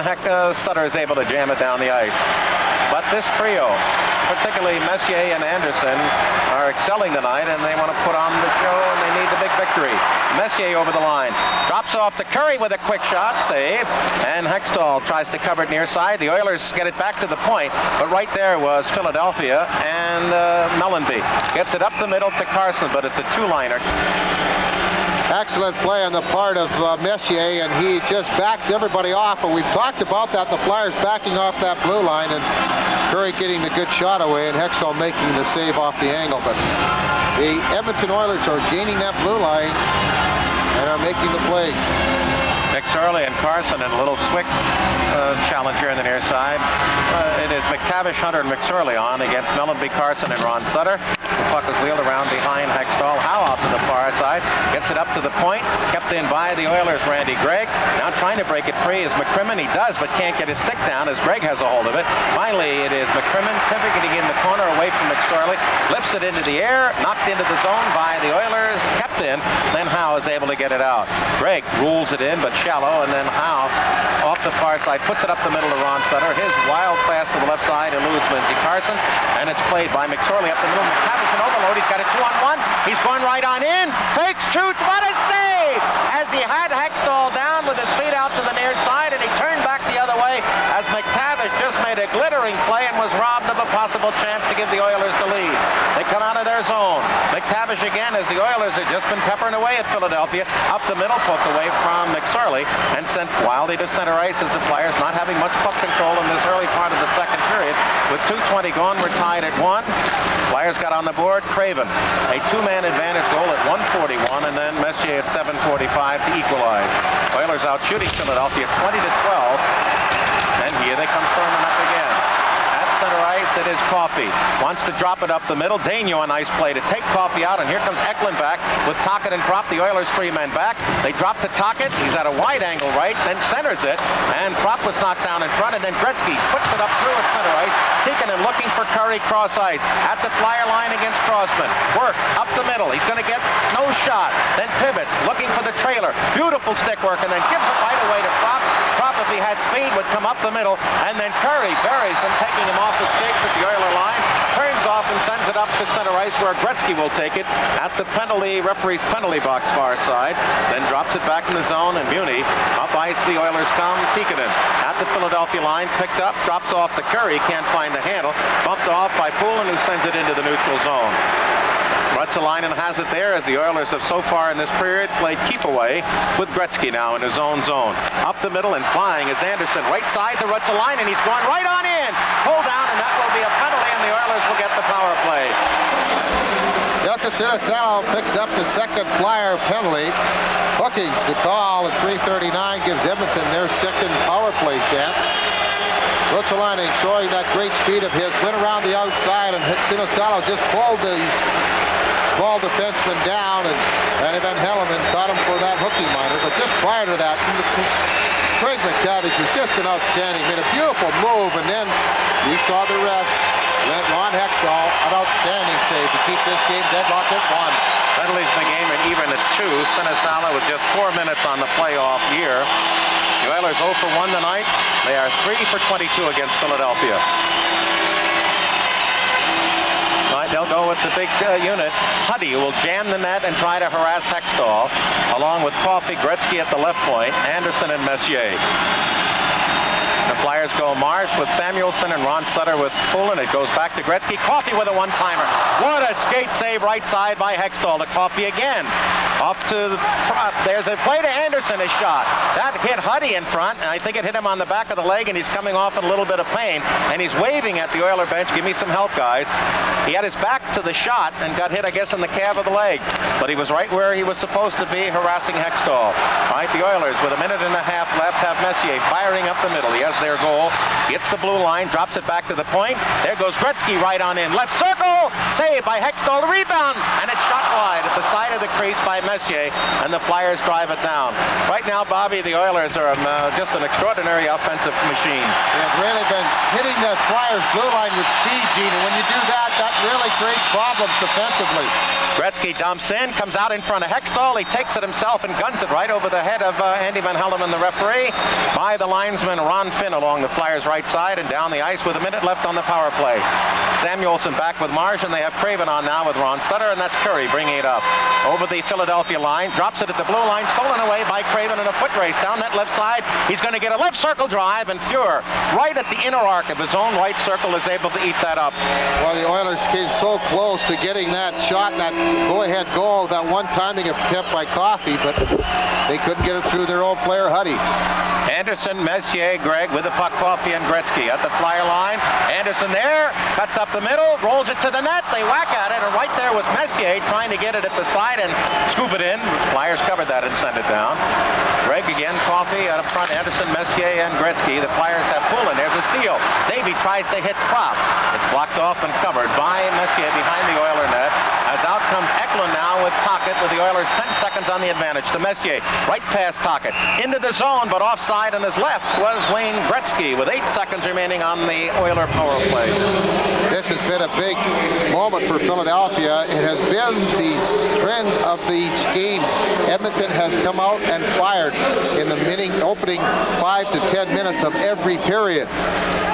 Sutter is able to jam it down the ice. But this trio, particularly Messier and Anderson, are excelling tonight, and they want to put on the show, and they need the big victory. Messier over the line, drops off to Curry with a quick shot, save, and Hextall tries to cover it near side. The Oilers get it back to the point, but right there was Philadelphia, and Mellanby gets it up the middle to Carson, but it's a 2-liner. Excellent play on the part of Messier, and he just backs everybody off. And we've talked about that, the Flyers backing off that blue line, and Curry getting the good shot away, and Hextall making the save off the angle. But the Edmonton Oilers are gaining that blue line and are making the plays. McSorley and Carson and a little Swick challenge here in the near side. It is McTavish, Hunter, and McSorley on against Mellenby, Carson, and Ron Sutter. The puck is wheeled around behind Hextall. Howe out to the far side. Gets it up to the point. Kept in by the Oilers' Randy Gregg. Now trying to break it free is McCrimmon. He does, but can't get his stick down as Gregg has a hold of it. Finally, it is McCrimmon pivoting in the corner away from McSorley. Lifts it into the air. Knocked into the zone by the Oilers. Kept in. Then Howe is able to get it out. Gregg rules it in, but shallow, and then Howe off the far side puts it up the middle to Ron Sutter. His wild pass to the left side eludes Lindsey Carson, and it's played by McSorley up the middle. McTavish an overload. He's got a 2-on-1. He's going right on in. Fakes, shoots. What a save! As he had Hextall down with his feet out to the near side, and he turned back the other way as McTavish just made a glittering play and was robbed of a possible chance to give the Oilers the lead. They come out of their zone. McTavish again, as the Oilers have just been peppering away at Philadelphia. Up the middle, poked away from McSorley, and sent wildly to center ice as the Flyers not having much puck control in this early part of the second period. With 2:20 gone, we're tied at 1. Flyers got on the board. Craven, a two-man advantage goal at 1:41, and then Messier at 7:45 to equalize. Oilers out shooting Philadelphia 20-12, and here they come storming up again. At center ice, it is Coffey. Wants to drop it up the middle. Daigneault a nice play to take Coffey out, and here comes Eklund back with Tocchet and Propp. The Oilers three-men back. They drop to Tocchet. He's at a wide angle right, then centers it, and Propp was knocked down in front, and then Gretzky puts it up through at center ice. Tikkanen looking for Curry cross ice at the Flyer line against Crossman. Works up the middle. He's going to get no shot. Then pivots, looking for the trailer. Beautiful stick work, and then gives it right away to Propp. Propp, if he had speed, would come up the middle, and then Curry buries him, taking him off the skates at the Oiler line. Turns off and sends it up to center ice, where Gretzky will take it at the referee's penalty box far side. Then drops it back in the zone, and Muni up ice. The Oilers come. Tikkanen at the Philadelphia line, picked up, drops off to Curry. Can't find the handle. Bumped off by Poulin, who sends it into the neutral zone. Ruotsalainen has it there, as the Oilers have so far in this period played keep away with Gretzky now in his own zone. Up the middle and flying is Anderson. Right side to Ruotsalainen. He's going right on in. Pull down, and that will be a penalty, and the Oilers will get the power play. Jukka Sinisalo picks up the second Flyer penalty. Hookings the call at 3:39 gives Edmonton their second power play chance. Ruotsalainen showing that great speed of his, went around the outside, and Sinisalo just pulled the small defenseman down, and Van Helleman caught him for that hooking minor. But just prior to that, Craig McTavish has just been outstanding. Made a beautiful move, and then you saw the rest. Then Ron Hextall, an outstanding save to keep this game deadlocked at 1. Penalties in the game and even at 2. Sinisalo with just 4 minutes on the playoff year. The Oilers 0 for 1 tonight. They are 3 for 22 against Philadelphia. Right, they'll go with the big unit. Huddy will jam the net and try to harass Hextall, along with Coffey, Gretzky at the left point, Anderson and Messier. The Flyers go Marsh with Samuelson and Ron Sutter with Poulin. It goes back to Gretzky. Coffey with a one-timer. What a skate save right side by Hextall to Coffey again. Off to the Propp. There's a play to Anderson, a shot. That hit Huddy in front, and I think it hit him on the back of the leg, and he's coming off in a little bit of pain, and he's waving at the Oiler bench, give me some help, guys. He had his back to the shot and got hit, I guess, in the calf of the leg, but he was right where he was supposed to be, harassing Hextall. All right, the Oilers, with a minute and a half left, have Messier firing up the middle. He has their goal, gets the blue line, drops it back to the point. There goes Gretzky right on in. Left circle, saved by Hextall, the rebound, and it's shot wide at the side of the crease by Messier, and the Flyers drive it down. Right now, Bobby, the Oilers are just an extraordinary offensive machine. They've really been hitting the Flyers blue line with speed, Gene, and when you do that, that really creates problems defensively. Gretzky dumps in, comes out in front of Hextall. He takes it himself and guns it right over the head of Andy Van Helleman, the referee, by the linesman Ron Finn along the Flyers' right side and down the ice with a minute left on the power play. Samuelson back with Marsh, and they have Craven on now with Ron Sutter, and that's Curry bringing it up. Over the Philadelphia Philadelphia line, drops it at the blue line, stolen away by Craven in a foot race down that left side. He's going to get a left circle drive, and Fuhr, right at the inner arc of his own right circle, is able to eat that up. Well, the Oilers came so close to getting that shot, that go-ahead goal, that one timing attempt by Coffey, but they couldn't get it through their own player, Huddy. Anderson, Messier, Gregg with the puck, Coffey and Gretzky at the flyer line. Anderson there, cuts up the middle, rolls it to the net. They whack at it, and right there was Messier trying to get it at the side and scoop it in. Flyers covered that and sent it down. Gregg again, Coffey out up front, Anderson, Messier, and Gretzky. The Flyers have Poulin. There's a steal. Davey tries to hit Prop. It's blocked off and covered by Messier behind the Oiler net. As out comes Eklund now with Tocchet, with the Oilers 10 seconds on the advantage to Messier. Right past Tocchet. Into the zone, but offside on his left was Wayne Gretzky with 8 seconds remaining on the Oiler power play. This has been a big moment for Philadelphia. It has been the trend of these games. Edmonton has come out and fired in the opening 5 to 10 minutes of every period.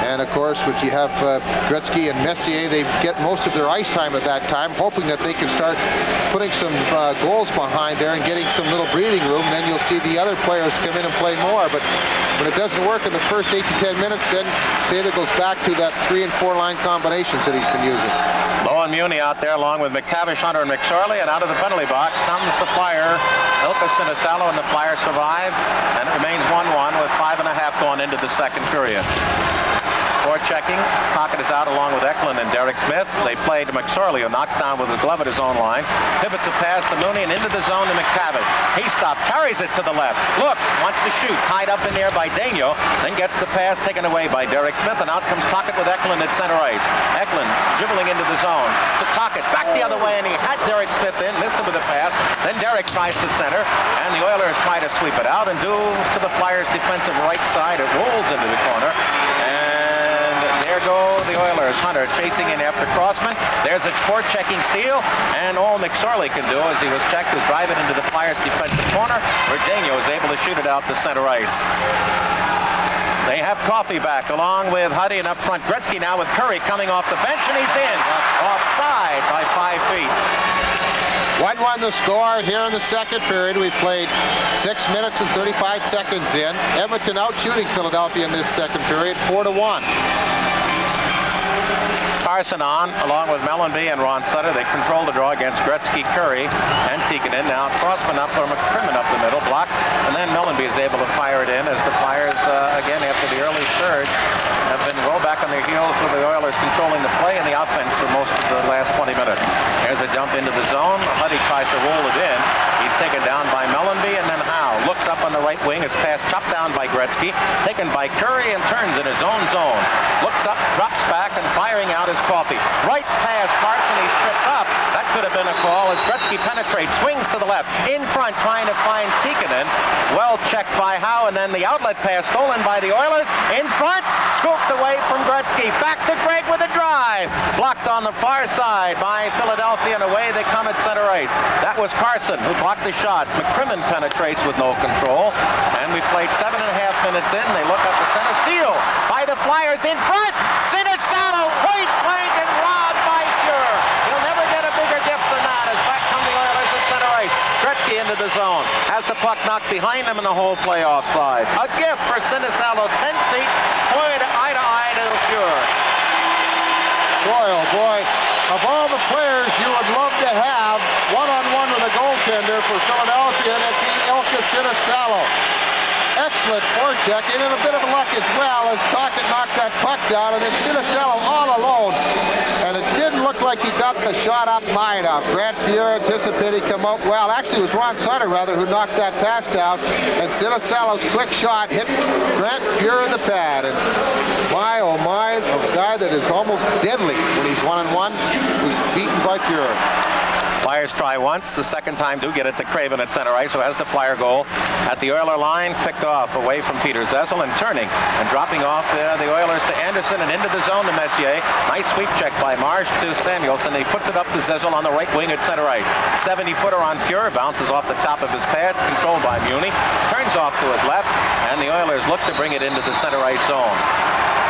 And of course, when you have Gretzky and Messier, they get most of their ice time at that time, hoping that they can start putting some goals behind there and getting some little breathing room. Then you'll see the other players come in and play more. But when it doesn't work in the first 8 to 10 minutes, then Sather goes back to that 3 and 4 line combinations that he's been using. Low and Muni out there along with McTavish, Hunter, and McSorley, and out of the penalty box comes the Flyer. Ilka Sinisalo, and the Flyers survive, and it remains 1-1 with 5.5 going into the second period. Forechecking, Tocchet is out along with Eklund and Derek Smith. They play to McSorley, who knocks down with his glove at his own line. Pivots a pass to Mooney and into the zone to McTavish. He stopped, carries it to the left, looks, wants to shoot, tied up in there by Daigneault, then gets the pass taken away by Derek Smith, and out comes Tocchet with Eklund at center ice. Eklund dribbling into the zone to Tocchet, back the other way, and he had Derek Smith in, missed him with a pass. Then Derek tries to center, and the Oilers try to sweep it out, and due to the Flyers' defensive right side, it rolls into the corner. There go the Oilers. Hunter chasing in after Crossman. There's a forechecking steal, and all McSorley can do as he was checked is drive it into the Flyers' defensive corner, where Daigneault is able to shoot it out to center ice. They have Coffey back along with Huddy, and up front Gretzky now with Curry coming off the bench, and he's in. Offside by 5 feet. 1-1 the score here in the second period. We've played 6 minutes and 35 seconds in. Edmonton out shooting Philadelphia in this second period, 4-1. Carson on, along with Mellanby and Ron Sutter. They control the draw against Gretzky, Curry, and Tikkanen. Now Crossman up for McCrimmon up the middle, blocked, and then Mellanby is able to fire it in as the Flyers, again, after the early surge, have been well back on their heels with the Oilers controlling the play and the offense for most of the last 20 minutes. There's a dump into the zone. Huddy tries to roll it in. He's taken down by Mellanby, and then Howe looks up on the right wing. His pass chopped down by Gretzky, taken by Curry, and turns in his own zone. Looks up, drops back, and firing out is Coffey. Right past Carson, he's tripped up. That could have been a call as Gretzky penetrates, swings to the left, in front, trying to find Tikkanen. Well checked by Howe, and then the outlet pass stolen by the Oilers. In front, scooped away from Gretzky. Back to Gregg with a drive. Blocked on the far side by Philadelphia, and away they come at center ice. That was Carson who blocked the shot. McCrimmon penetrates with no control, and we played 7.5 minutes in. They look up at center. Steal by the Flyers in front. Sinisalo, point blank, and robbed by Fuhr. He'll never get a bigger dip than that as back come the Oilers at center ice. Gretzky into the zone. Has the puck knocked behind him, and the whole play offside. A gift for Sinisalo, 10 feet, point eye to eye to Fuhr. Boy, oh boy, of all the players you would love to have one-on-one with a goaltender for Philadelphia, that'd be Ilka Sinisalo. Excellent forechecking, and a bit of luck as well as Tocchet knocked that puck down, and then Sinisalo all alone. And it didn't look like he got the shot up high enough. Grant Fuhr anticipated come out well. Actually, it was Ron Sutter, rather, who knocked that pass down. And Sinisalo's quick shot hit Grant Fuhr in the pad. And my, oh my, a guy that is almost deadly when he's one-on-one was beaten by Fuhr. Flyers try once. The second time do get it to Craven at center ice, who has the Flyer goal at the Oiler line, picked off away from Peter Zezel, and turning and dropping off the Oilers to Anderson and into the zone to Messier. Nice sweep check by Marsh to Samuelson. He puts it up to Zezel on the right wing at center ice. 70-footer on Fuhr, bounces off the top of his pads, controlled by Muni, turns off to his left, and the Oilers look to bring it into the center ice zone.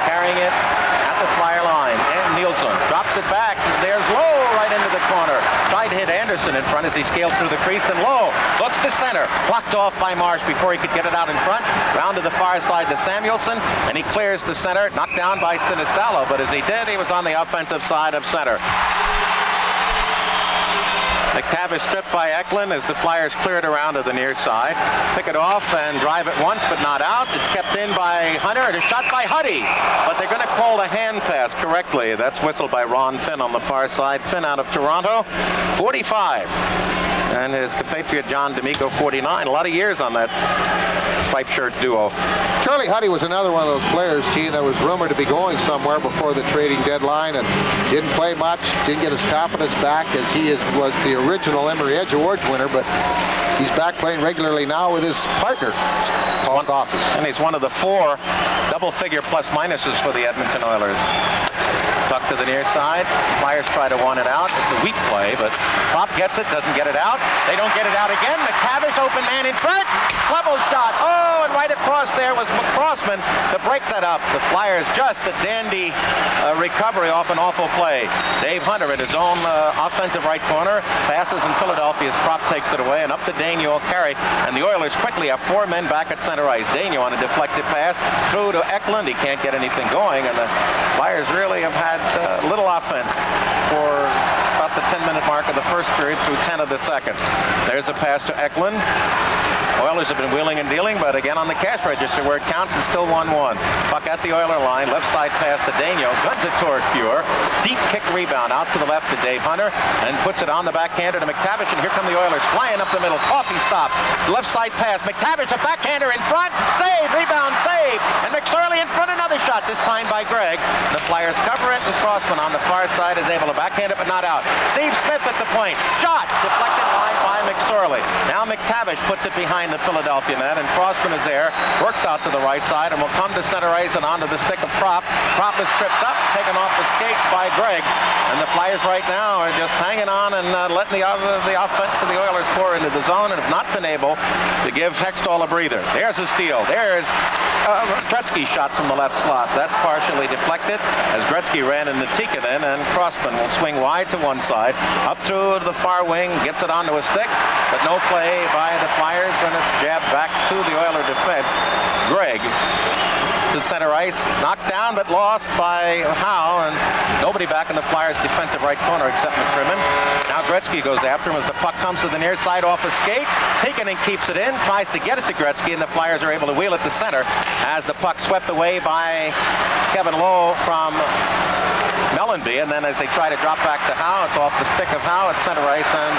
Carrying it at the Flyer line, and Nielsen drops it back. There's Lowe right into the corner. Tried to hit Anderson. Samuelson in front as he scaled through the crease, and low, looks to center, blocked off by Marsh before he could get it out in front. Round to the far side to Samuelson, and he clears to center, knocked down by Sinisalo, but as he did, he was on the offensive side of center. McTavish stripped by Eklund as the Flyers cleared around to the near side. Pick it off and drive it once, but not out. It's kept in by Hunter, and a shot by Huddy. But they're going to call the hand pass correctly. That's whistled by Ron Finn on the far side. Finn out of Toronto, 45. And his compatriot John D'Amico, 49. A lot of years on that striped shirt duo. Charlie Huddy was another one of those players, Gene, that was rumored to be going somewhere before the trading deadline and didn't play much, didn't get his confidence back as he was the original Emery Edge Awards winner, but he's back playing regularly now with his partner, Paul Coffey. And he's one of the 4 double-figure plus-minuses for the Edmonton Oilers. Tuck to the near side. Flyers try to one it out. It's a weak play, but Prop gets it, doesn't get it out. They don't get it out again. McTavish, open man in front. Slebel shot. Oh, and right across there was McCrossman to break that up. The Flyers just a dandy recovery off an awful play. Dave Hunter in his own offensive right corner. Passes in Philadelphia as Prop takes it away, and up to Daigneault carry. And the Oilers quickly have 4 men back at center ice. Daigneault on a deflected pass through to Eklund. He can't get anything going, and the Flyers really have had little offense for about the 10-minute mark of the first period through 10 of the second. There's a pass to Eklund. Oilers have been wheeling and dealing, but again on the cash register where it counts, it's still 1-1. Puck at the Oiler line, left side pass to Daigneault, guns it toward Fuhr. Deep kick rebound out to the left to Dave Hunter, and puts it on the backhander to McTavish, and here come the Oilers flying up the middle. Coffey stop, left side pass, McTavish a backhander in front, save, rebound, save, and McSorley in front, another shot, this time by Gregg. The Flyers cover it, and Crossman on the far side is able to backhand it, but not out. Steve Smith at the point, shot, deflected wide by McSorley. Now McTavish puts it behind the Philadelphia net, and Crossman is there, works out to the right side, and will come to center ice and onto the stick of Prop. Prop is tripped up, taken off the skates by Gregg, and the Flyers right now are just hanging on and letting the offense of the Oilers pour into the zone, and have not been able to give Hextall a breather. There's a steal. There's Gretzky shot from the left slot. That's partially deflected as Gretzky ran into Tikkanen, and Crossman will swing wide to one side, up through the far wing, gets it onto a stick, but no play by the Flyers, and it's jabbed back to the Oiler defense. Gregg to center ice, knocked down but lost by Howe, and nobody back in the Flyers' defensive right corner except McCrimmon. Now Gretzky goes after him as the puck comes to the near side off a skate. Tikkanen keeps it in, tries to get it to Gretzky, and the Flyers are able to wheel it to center as the puck swept away by Kevin Lowe from Mellenby, and then as they try to drop back to Howe, it's off the stick of Howe at center ice, and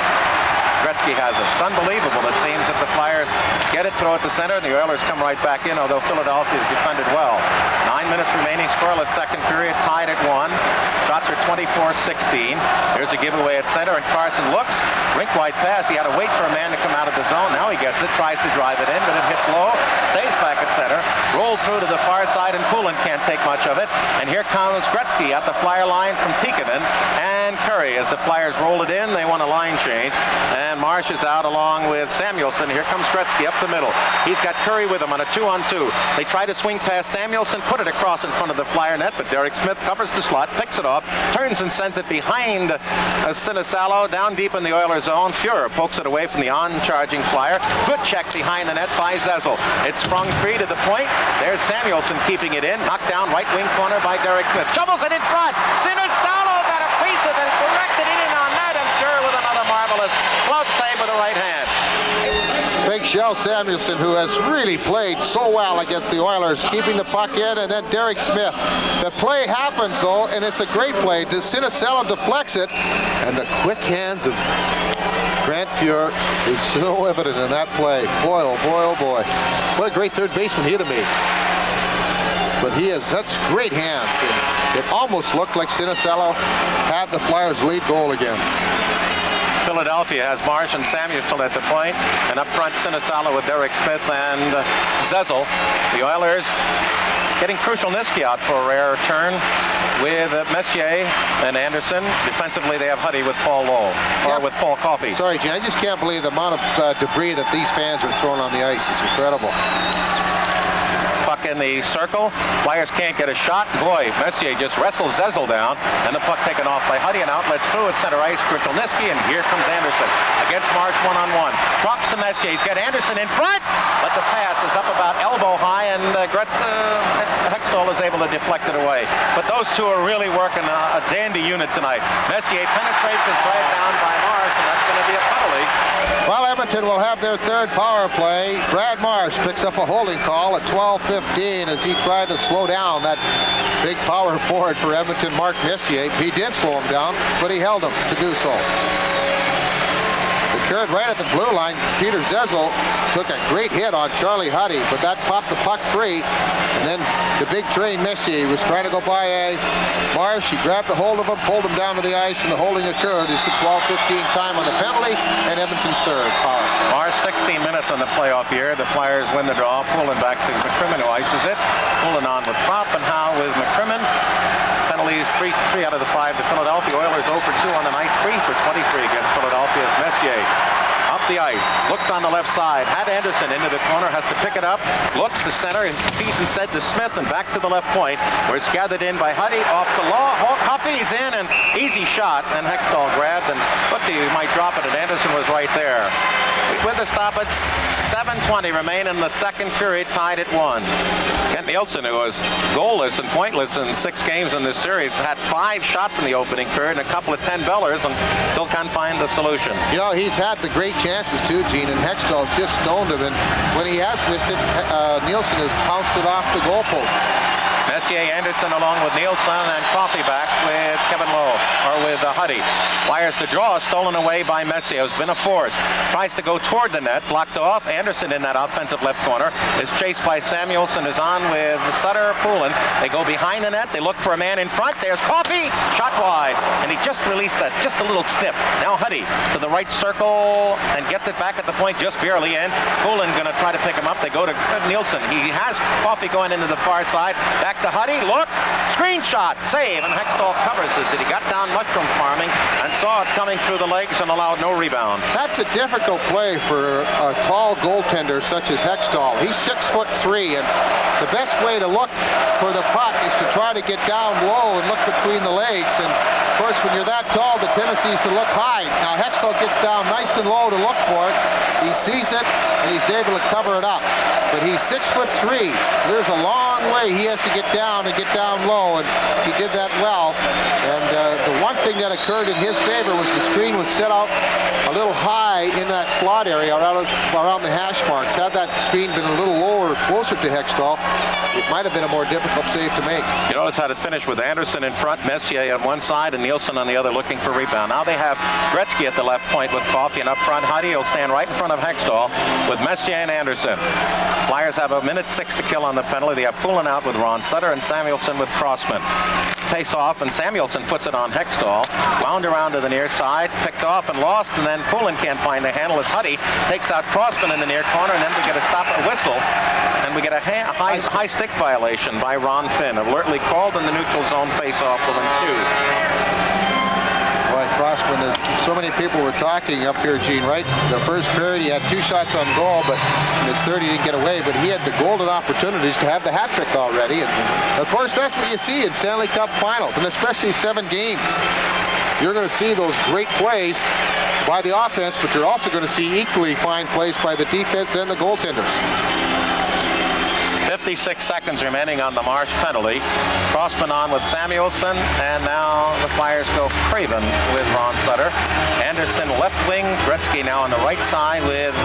Gretzky has it. It's unbelievable. It seems that the Flyers get it, throw it to center, and the Oilers come right back in, although Philadelphia has defended well. 9 minutes remaining, scoreless second period, tied at 1. Shots are 24-16. Here's a giveaway at center, and Carson looks. Rink-wide pass. He had to wait for a man to come out of the zone. Now he gets it, tries to drive it in, but it hits low, stays back at center, rolled through to the far side, and Poulin can't take much of it. And here comes Gretzky at the Flyer line from Tikkanen and Curry. As the Flyers roll it in, they want a line change. And Marsh is out along with Samuelson. Here comes Gretzky up the middle. He's got Curry with him on a 2-on-2. They try to swing past Samuelson, put it across in front of the Flyer net, but Derek Smith covers the slot, picks it off, turns and sends it behind Sinisalo, down deep in the Oilers zone. Fuhr pokes it away from the on-charging Flyer. Good check behind the net by Zezel. It's sprung free to the point. There's Samuelson keeping it in. Knocked down right wing corner by Derek Smith. Shovels it in front. Sinisalo got a piece of it, directed it in on net, and Fuhr with another marvelous glove save with the right hand. Big Shell Samuelson, who has really played so well against the Oilers, keeping the puck in, and then Derek Smith. The play happens, though, and it's a great play. Sinisalo deflects it, and the quick hands of Grant Fuhr is so evident in that play. Boy, oh boy, oh boy. What a great third baseman he'd have made. But he has such great hands. It almost looked like Sinisalo had the Flyers' lead goal again. Philadelphia has Marsh and Samuelson at the point, and up front Sinisalo with Derek Smith and Zezel. The Oilers getting Krushelnyski out for a rare turn with Messier and Anderson. Defensively, they have Huddy with Paul Lowe, or with Paul Coffey. Sorry, Gene, I just can't believe the amount of debris that these fans are throwing on the ice. It's incredible. Puck puck in the circle. Flyers can't get a shot. Boy, Messier just wrestles Zezel down, and the puck taken off by Huddy, and outlets through at center ice. Krushelnyski, and here comes Anderson against Marsh one-on-one. Drops to Messier. He's got Anderson in front, but the pass is up about elbow high, and Hextall is able to deflect it away. But those two are really working a dandy unit tonight. Messier penetrates and dragged down by Marsh, and that's going to be a penalty. Well, Edmonton will have their third power play. Brad Marsh picks up a holding call at 12:15 as he tried to slow down that big power forward for Edmonton, Mark Messier. He did slow him down, but he held him to do so. Occurred right at the blue line. Peter Zezel took a great hit on Charlie Huddy, but that popped the puck free. And then the big train Messier was trying to go by Marsh. He grabbed a hold of him, pulled him down to the ice, and the holding occurred. It's a 12:15 time on the penalty, and Edmonton's third power. Marsh 16 minutes on the playoff year. The Flyers win the draw. Poulin back to McCrimmon, who ices it. Poulin on with Prop, and Howe with McCrimmon. Penalties 3 out of the 5 to Philadelphia. Oilers 0 for 2 on the night, 3 for 23 against Philadelphia as Messier up the ice, looks on the left side, had Anderson into the corner, has to pick it up, looks to center, and feeds instead to Smith, and back to the left point, where it's gathered in by Huddy, off the law, Coffey's in, and easy shot, and Hextall grabbed, and looked, he might drop it, and Anderson was right there. With the stoppage, 7:20 remain in the second period, tied at 1. Kent Nielsen, who was goalless and pointless in 6 games in this series, had 5 shots in the opening period and a couple of 10-bellers, and still can't find the solution. You know, he's had the great chances too, Gene, and Hextall's just stoned him, and when he has missed it, Nielsen has pounced it off the goalpost. Messier, Anderson along with Nielsen, and Coffey back with Kevin Lowe, or with Huddy. Flyers to draw, stolen away by Messier, who's been a force. Tries to go toward the net, blocked off. Anderson in that offensive left corner is chased by Samuelson, who's on with Sutter, Poulin. They go behind the net, they look for a man in front. There's Coffey, shot wide, and he just released that, just a little snip. Now Huddy to the right circle and gets it back at the point, just barely in. Poulin gonna try to pick him up. They go to Nielsen. He has Coffey going into the far side. Back to Huddy, looks, screen shot, save, and Hextall covers this. He got down mushroom farming and saw it coming through the legs and allowed no rebound. That's a difficult play for a tall goaltender such as Hextall. He's 6'3", and the best way to look for the puck is to try to get down low and look between the legs. And of course, when you're that tall, the tendency is to look high. Now Hextall gets down nice and low to look for it. He sees it, and he's able to cover it up. But he's 6'3". So there's a long way he has to get down and get down low, and he did that well. And the one thing that occurred in his favor was the screen was set out a little high in that slot area around the hash marks. Had that screen been a little lower, closer to Hextall, it might have been a more difficult save to make. You notice how it finished with Anderson in front, Messier on one side, and Nielsen on the other looking for rebound. Now they have Gretzky at the left point with Coffey, and up front, Huddy will stand right in front of Hextall with Messier and Anderson. Flyers have 1:06 to kill on the penalty. They have Poulin out with Ron Sutter and Samuelson with Crossman. Face off, and Samuelson puts it on Hextall. Wound around to the near side, picked off and lost, and then Poulin can't find the handle as Huddy takes out Crossman in the near corner, and then we get a stop, a whistle, and we get a high stick violation by Ron Finn. Alertly called, in the neutral zone face-off will ensue. Boy, Crossman, as so many people were talking up here, Gene, right? The first period, he had 2 shots on goal, but in his third, he didn't get away. But he had the golden opportunities to have the hat trick already. And of course, that's what you see in Stanley Cup finals, and especially 7 games. You're going to see those great plays by the offense, but you're also going to see equally fine plays by the defense and the goaltenders. 56 seconds remaining on the Marsh penalty. Crossman on with Samuelson, and now the Flyers go Craven with Ron Sutter. Anderson left wing, Gretzky now on the right side with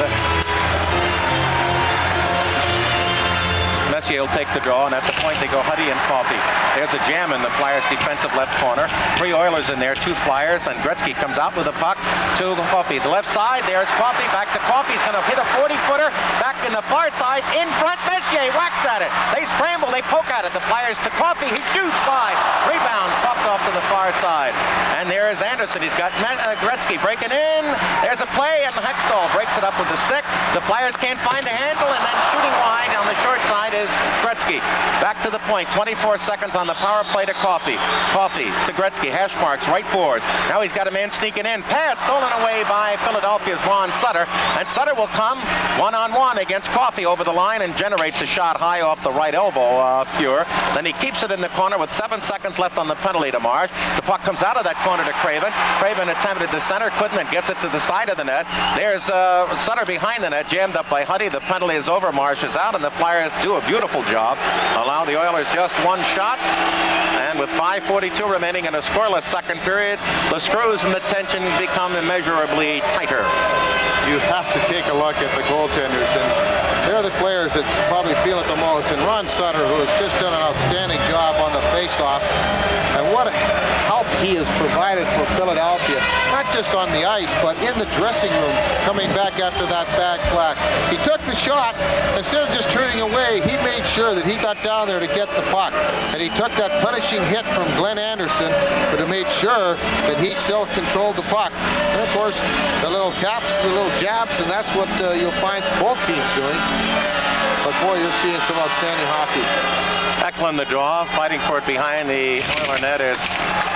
Messier will take the draw, and at the point they go Huddy and Coffey. There's a jam in the Flyers' defensive left corner. 3 Oilers in there, 2 Flyers, and Gretzky comes out with a puck to Coffey. The left side, there's Coffey, back to Coffey. He's going to hit a 40-footer, back in the far side, in front, Messier whacks at it. They scramble, they poke at it. The Flyers to Coffey, he shoots wide. Rebound, popped off to the far side. And and there is Anderson. He's got Gretzky breaking in. There's a play, and Hextall breaks it up with the stick. The Flyers can't find the handle, and then shooting wide on the short side is Gretzky. Back to the point, 24 seconds on the power play to Coffey. Coffey to Gretzky, hash marks, right boards. Now he's got a man sneaking in. Pass stolen away by Philadelphia's Ron Sutter, and Sutter will come one-on-one against Coffey over the line and generates a shot high off the right elbow, Fuhr. Then he keeps it in the corner with 7 seconds left on the penalty to Marsh. The puck comes out of that corner to Craven. Craven attempted the center, couldn't, and gets it to the side of the net. There's Sutter behind the net, jammed up by Huddy. The penalty is over. Marsh is out, and the Flyers do a beautiful job. Allow the Oilers just one shot. And with 5:42 remaining in a scoreless second period, the screws and the tension become immeasurably tighter. You have to take a look at the goaltenders, and they're the players that probably feel it the most. And Ron Sutter, who has just done an outstanding job on the faceoffs, and what help he has provided for Philadelphia, not just on the ice, but in the dressing room, coming back after that bad black. He took the shot, instead of just turning away, he made sure that he got down there to get the puck. And he took that punishing hit from Glenn Anderson, but he made sure that he still controlled the puck. And of course, the little taps, the little jabs, and that's what you'll find both teams doing. But boy, you're seeing some outstanding hockey. Eklund the draw, fighting for it behind the Oiler net is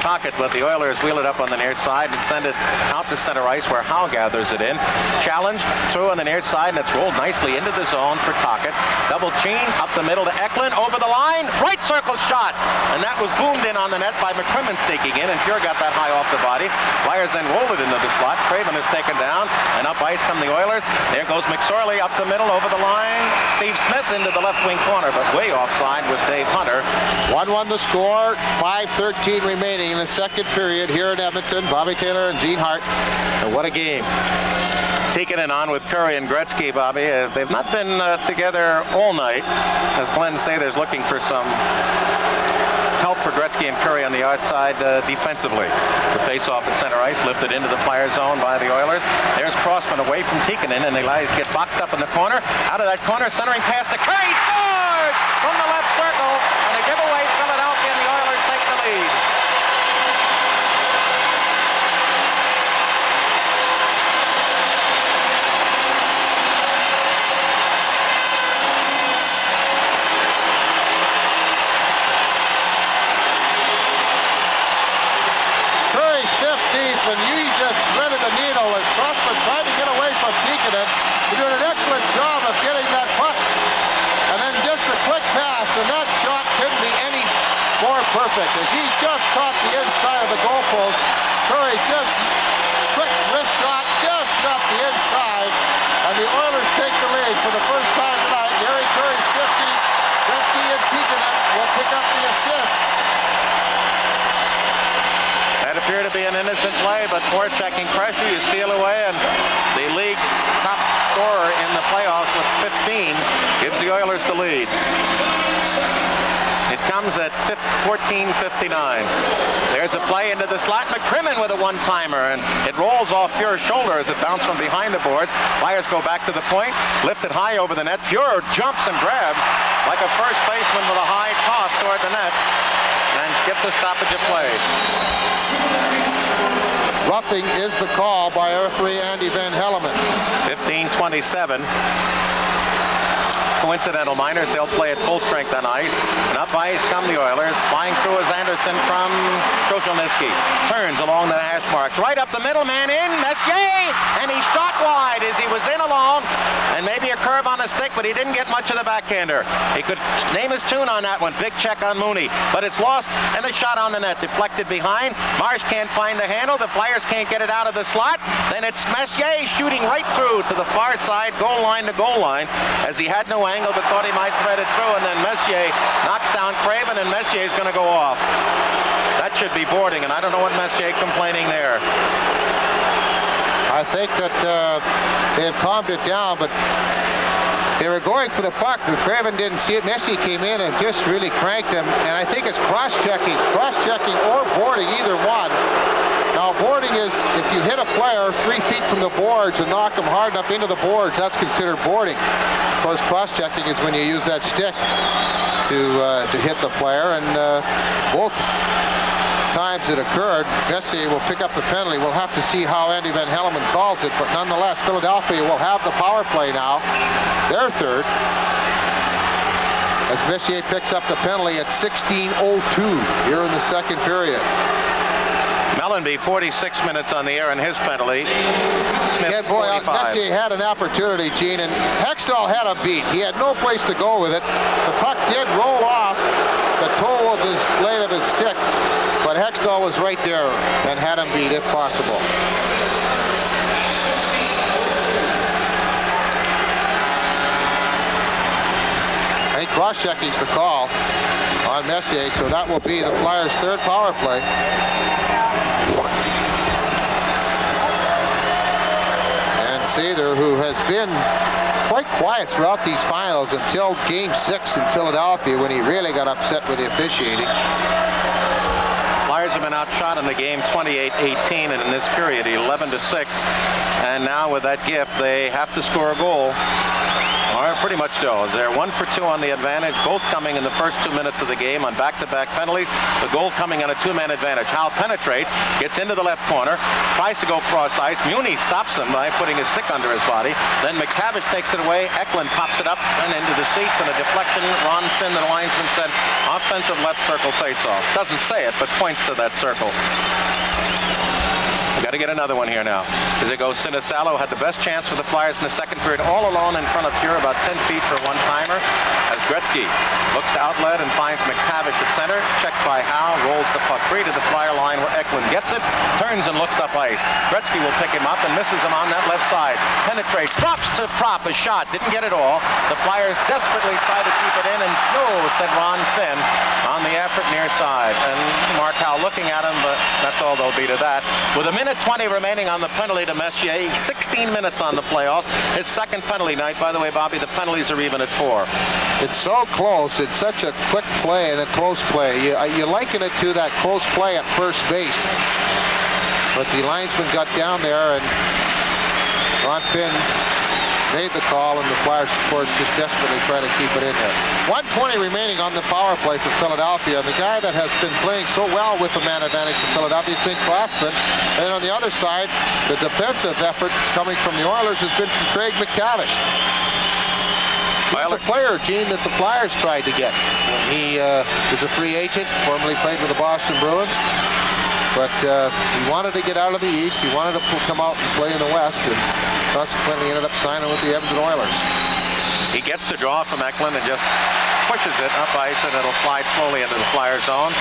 Tocchet, but the Oilers wheel it up on the near side and send it out to center ice where Howe gathers it in. Challenge through on the near side, and it's rolled nicely into the zone for Tocchet. Double chain up the middle to Eklund, over the line, right circle shot, and that was boomed in on the net by McCrimmon sneaking in, and Fuhr got that high off the body. Flyers then rolled it into the slot. Craven is taken down, and up ice come the Oilers. There goes McSorley up the middle, over the line. Steve Smith into the left wing corner, but way offside was Dave Hunter. 1-1 the score, 5:13 remaining in the second period here in Edmonton. Bobby Taylor and Gene Hart, and what a game. Tikkanen on with Curry and Gretzky, Bobby. They've not been together all night. As Glenn say, there's looking for some help for Gretzky and Curry on the outside defensively. The face-off at center ice, lifted into the Flyer zone by the Oilers. There's Crossman away from Tikkanen, and they get boxed up in the corner. Out of that corner, centering pass to Curry, scores from the left circle, and a giveaway. Philadelphia, and the Oilers take the lead. And you just threaded the needle as Crossman tried to get away from Tikkanen. You're doing an excellent job of getting that puck. And then just a quick pass, and that shot couldn't be any more perfect as he just caught the inside of the goalpost. Curry just quick wrist shot, just got the inside, and the Oilers take the lead for the first time tonight. Gary Curry's 50, Gretzky and Tikkanen will pick up the assist. That appeared to be an innocent play, but forechecking pressure, you steal away, and the league's top scorer in the playoffs with 15 gives the Oilers the lead. It comes at 14:59. There's a play into the slot. McCrimmon with a one-timer, and it rolls off Fuhr's shoulder as it bounced from behind the board. Flyers go back to the point, lifted high over the net. Fuhr jumps and grabs like a first baseman with a high toss toward the net, and gets a stoppage of play. Roughing is the call by referee Andy Van Helleman. 15:27. Coincidental minors, they'll play at full strength on ice. And up ice come the Oilers. Flying through is Anderson from Kozelnicki. Turns along the hash marks. Right up the middle, man in, Messier! And he shot wide as he was in alone. And maybe a curve on a stick, but he didn't get much of the backhander. He could name his tune on that one. Big check on Mooney. But it's lost, and a shot on the net. Deflected behind. Marsh can't find the handle. The Flyers can't get it out of the slot. Then it's Messier shooting right through to the far side, goal line to goal line, as he had no angle but thought he might thread it through, and then Messier knocks down Craven, and Messier is going to go off. That should be boarding, and I don't know what Messier complaining there. I think that they have calmed it down, but they were going for the puck. Craven didn't see it. Messier came in and just really cranked him, and I think it's cross-checking or boarding, either one. Now, boarding is if you hit a player 3 feet from the boards and knock him hard enough into the boards, that's considered boarding. Of course, cross-checking is when you use that stick to hit the player, and both times times it occurred. Messier will pick up the penalty. We'll have to see how Andy Van Hellemond calls it, but nonetheless, Philadelphia will have the power play now, their third, as Messier picks up the penalty at 16:02 here in the second period. Mellenby 46 minutes on the air in his penalty. Smith, yeah, boy, 45. Messier had an opportunity, Gene, and Hextall had a beat. He had no place to go with it. The puck did roll off the toe of his blade of his stick, but Hextall was right there and had him beat if possible. I think cross-checking's the call on Messier, so that will be the Flyers' third power play. Sather, who has been quite quiet throughout these finals until Game 6 in Philadelphia when he really got upset with the officiating. Flyers have been outshot in the game 28-18, and in this period 11-6. And now with that gift, they have to score a goal. Or pretty much so. They're 1 for 2 on the advantage, both coming in the first 2 minutes of the game on back-to-back penalties. The goal coming on a two-man advantage. Howe penetrates, gets into the left corner, tries to go cross ice. Muni stops him by putting his stick under his body. Then McTavish takes it away. Eklund pops it up and into the seats, and a deflection. Ron Finn, the linesman, said offensive left circle face-off. Doesn't say it, but points to that circle. Got to get another one here now. As it goes, Sinisalo had the best chance for the Flyers in the second period, all alone in front of Fuhrer, about 10 feet for one-timer. As Gretzky looks to outlet and finds McTavish at center. Checked by Howe, rolls the puck free to the Flyer line where Eklund gets it, turns and looks up ice. Gretzky will pick him up and misses him on that left side. Penetrates, drops to Prop, a shot, didn't get it all. The Flyers desperately try to keep it in, and no, said Ron Finn on the effort near side. And Mark Howe looking at him, but that's all there'll be to that. With a minute 20 remaining on the penalty to Messier. 16 minutes on the playoffs. His second penalty night. By the way, Bobby, the penalties are even at 4. It's so close. It's such a quick play and a close play. You liken it to that close play at first base. But the linesman got down there, and Ron Finn made the call, and the Flyers, of course, just desperately try to keep it in there. 1:20 remaining on the power play for Philadelphia. The guy that has been playing so well with the man advantage for Philadelphia has been Crossman. And on the other side, the defensive effort coming from the Oilers has been from Craig McTavish. He's a player, Gene, that the Flyers tried to get when he was a free agent, formerly played with the Boston Bruins. But he wanted to get out of the East. He wanted to come out and play in the West, and consequently ended up signing with the Edmonton Oilers. He gets the draw from Eklund and just pushes it up ice, and it'll slide slowly into the Flyer zone.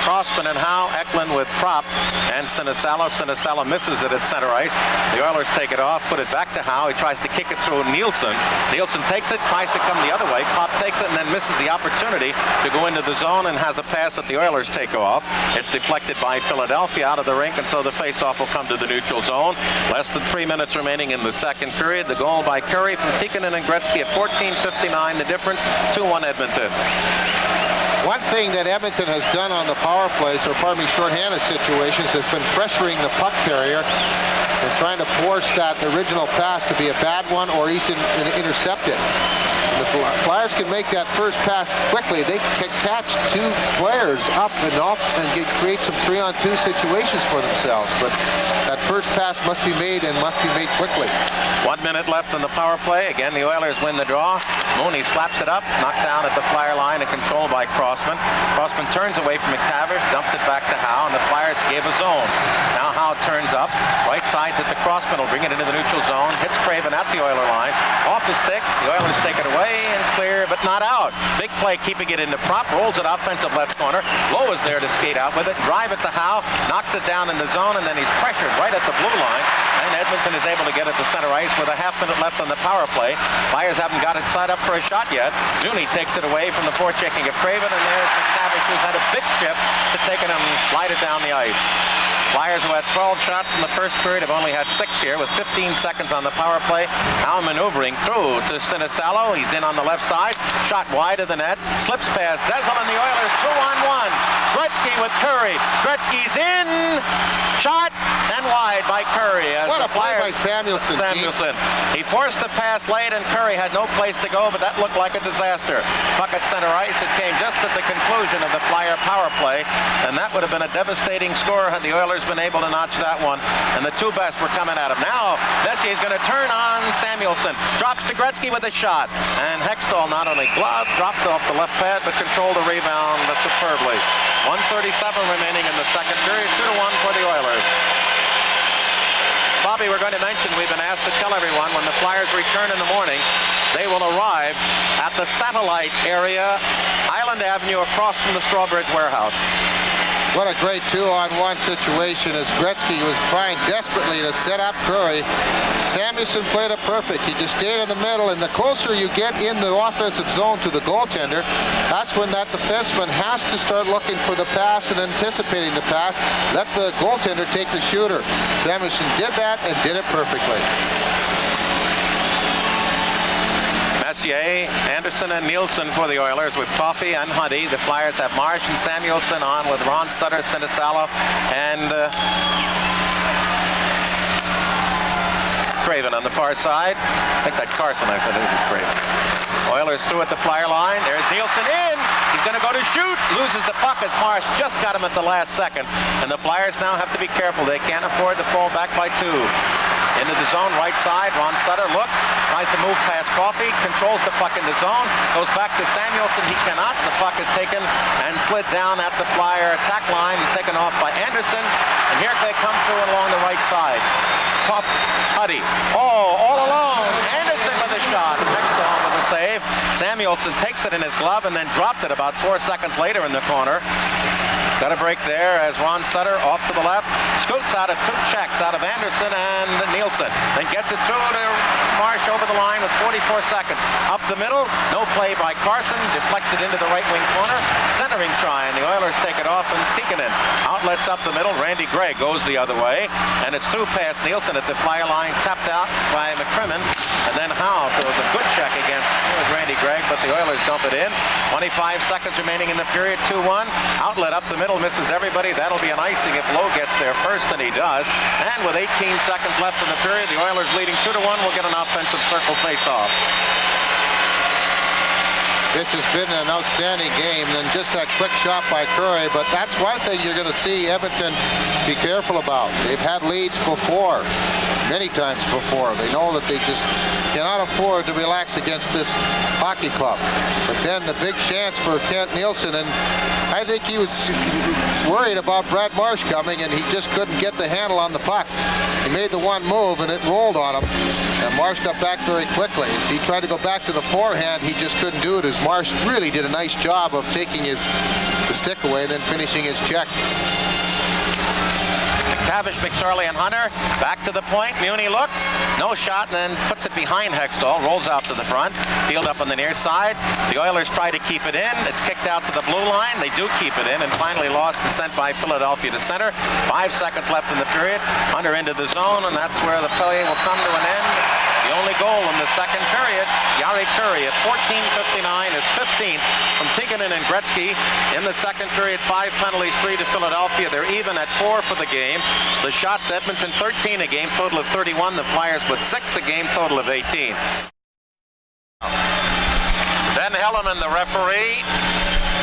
Crossman and Howe, Eklund with Prop, and Sinisalo. Sinisalo misses it at center ice. The Oilers take it off, put it back to Howe. He tries to kick it through Nielsen. Nielsen takes it, tries to come the other way. Prop takes it and then misses the opportunity to go into the zone and has a pass that the Oilers take off. It's deflected by Philadelphia out of the rink, and so the face-off will come to the neutral zone. Less than 3 minutes remaining in the second period. The goal by Curry from Tikkanen and Gretzky at 14:59. The difference, 2-1 Edmonton. One thing that Edmonton has done on the power plays, or pardon me, shorthanded situations, has been pressuring the puck carrier and trying to force that original pass to be a bad one or even intercepted. The Flyers can make that first pass quickly. They can catch two players up and create some 3-on-2 situations for themselves. But that first pass must be made, and must be made quickly. 1 minute left in the power play. Again, the Oilers win the draw. Mooney slaps it up, knocked down at the Flyer line and controlled by Crossman. Crossman turns away from McTavish, dumps it back to Howe, and the Flyers gave a zone. Now Howe turns up, right sides at the Crossman, will bring it into the neutral zone, hits Craven at the Oiler line, off the stick, the Oilers take it away and clear, but not out. Big play keeping it into Prop, rolls it offensive left corner. Lowe is there to skate out with it, drive it to Howe, knocks it down in the zone, and then he's pressured right at the blue line. And Edmonton is able to get it to center ice with a half-minute left on the power play. Flyers haven't got it set up for a shot yet. Mooney takes it away from the forechecking of Craven, and there's McTavish, who's had a big chip to take it and slide it down the ice. Flyers, who had 12 shots in the first period, have only had 6 here with 15 seconds on the power play. Now maneuvering through to Sinisalo. He's in on the left side. Shot wide of the net. Slips past Zezel and the Oilers 2-on-1. Gretzky with Curry. Gretzky's in. Shot then wide by Curry. As What the a play Flyers, by Samuelson. He forced the pass late, and Curry had no place to go, but that looked like a disaster. Puck at center ice. It came just at the conclusion of the Flyer power play, and that would have been a devastating score had the Oilers been able to notch that one. And the two best were coming at him. Now Messier's going to turn on Samuelson. Drops to Gretzky with a shot, and Hextall not only gloved, dropped off the left pad, but controlled the rebound superbly. 1:37 remaining in the second period. 2-1 for the Oilers. Bobby, we're going to mention, we've been asked to tell everyone when the Flyers return in the morning, they will arrive at the satellite area, Island Avenue, across from the Strawbridge Warehouse. What a great 2-on-1 situation as Gretzky was trying desperately to set up Curry. Samuelson played it perfect. He just stayed in the middle, and the closer you get in the offensive zone to the goaltender, that's when that defenseman has to start looking for the pass and anticipating the pass. Let the goaltender take the shooter. Samuelson did that and did it perfectly. Messier, Anderson, and Nielsen for the Oilers with Coffey and Huddy. The Flyers have Marsh and Samuelson on with Ron Sutter, Sinisalo, and Craven on the far side. I think that Carson, I said it was Craven. Oilers through at the Flyer line. There's Nielsen in. He's going to go to shoot. Loses the puck as Marsh just got him at the last second. And the Flyers now have to be careful. They can't afford to fall back by 2. Into the zone, right side. Ron Sutter looks, tries to move past Coffey, controls the puck in the zone, goes back to Samuelson. He cannot. The puck is taken and slid down at the Flyer attack line and taken off by Anderson. And here they come through along the right side. Huddy. Oh, all alone. Anderson with a shot. Next on with a save. Samuelson takes it in his glove and then dropped it about 4 seconds later in the corner. Got a break there as Ron Sutter off to the left. Scoots out of 2 checks out of Anderson and Nielsen. Then gets it through to Marsh over the line with 44 seconds. Up the middle, no play by Carson. Deflects it into the right wing corner. Centering try, and the Oilers take it off, and Tikkanen outlets up the middle. Randy Gregg goes the other way, and it's through past Nielsen at the Flyer line. Tapped out by McCrimmon. And then Howe throws a good check against Randy Gregg, but the Oilers dump it in. 25 seconds remaining in the period. 2-1. Outlet up the middle, misses everybody. That'll be an icing if Lowe gets there first, and he does. And with 18 seconds left in the period, the Oilers leading 2-1 will get an offensive circle face-off. This has been an outstanding game, and just that quick shot by Curry, but that's one thing you're going to see Edmonton be careful about. They've had leads before, many times before. They know that they just cannot afford to relax against this hockey club. But then the big chance for Kent Nielsen, and I think he was worried about Brad Marsh coming, and he just couldn't get the handle on the puck. He made the one move, and it rolled on him, and Marsh got back very quickly. As he tried to go back to the forehand, he just couldn't do it, as Marsh really did a nice job of taking the stick away and then finishing his check. McTavish, McSorley, and Hunter back to the point. Muni looks, no shot, and then puts it behind Hextall, rolls out to the front, field up on the near side. The Oilers try to keep it in. It's kicked out to the blue line. They do keep it in, and finally lost and sent by Philadelphia to center. 5 seconds left in the period. Hunter into the zone, and that's where the play will come to an end. The only goal in the second period, Jari Kurri at 14:59 is 15th from Tikkanen and Gretzky. In the second period, 5 penalties, 3 to Philadelphia. They're even at 4 for the game. The shots, Edmonton 13 a game, total of 31. The Flyers with 6 a game, total of 18. Ben Helleman, the referee.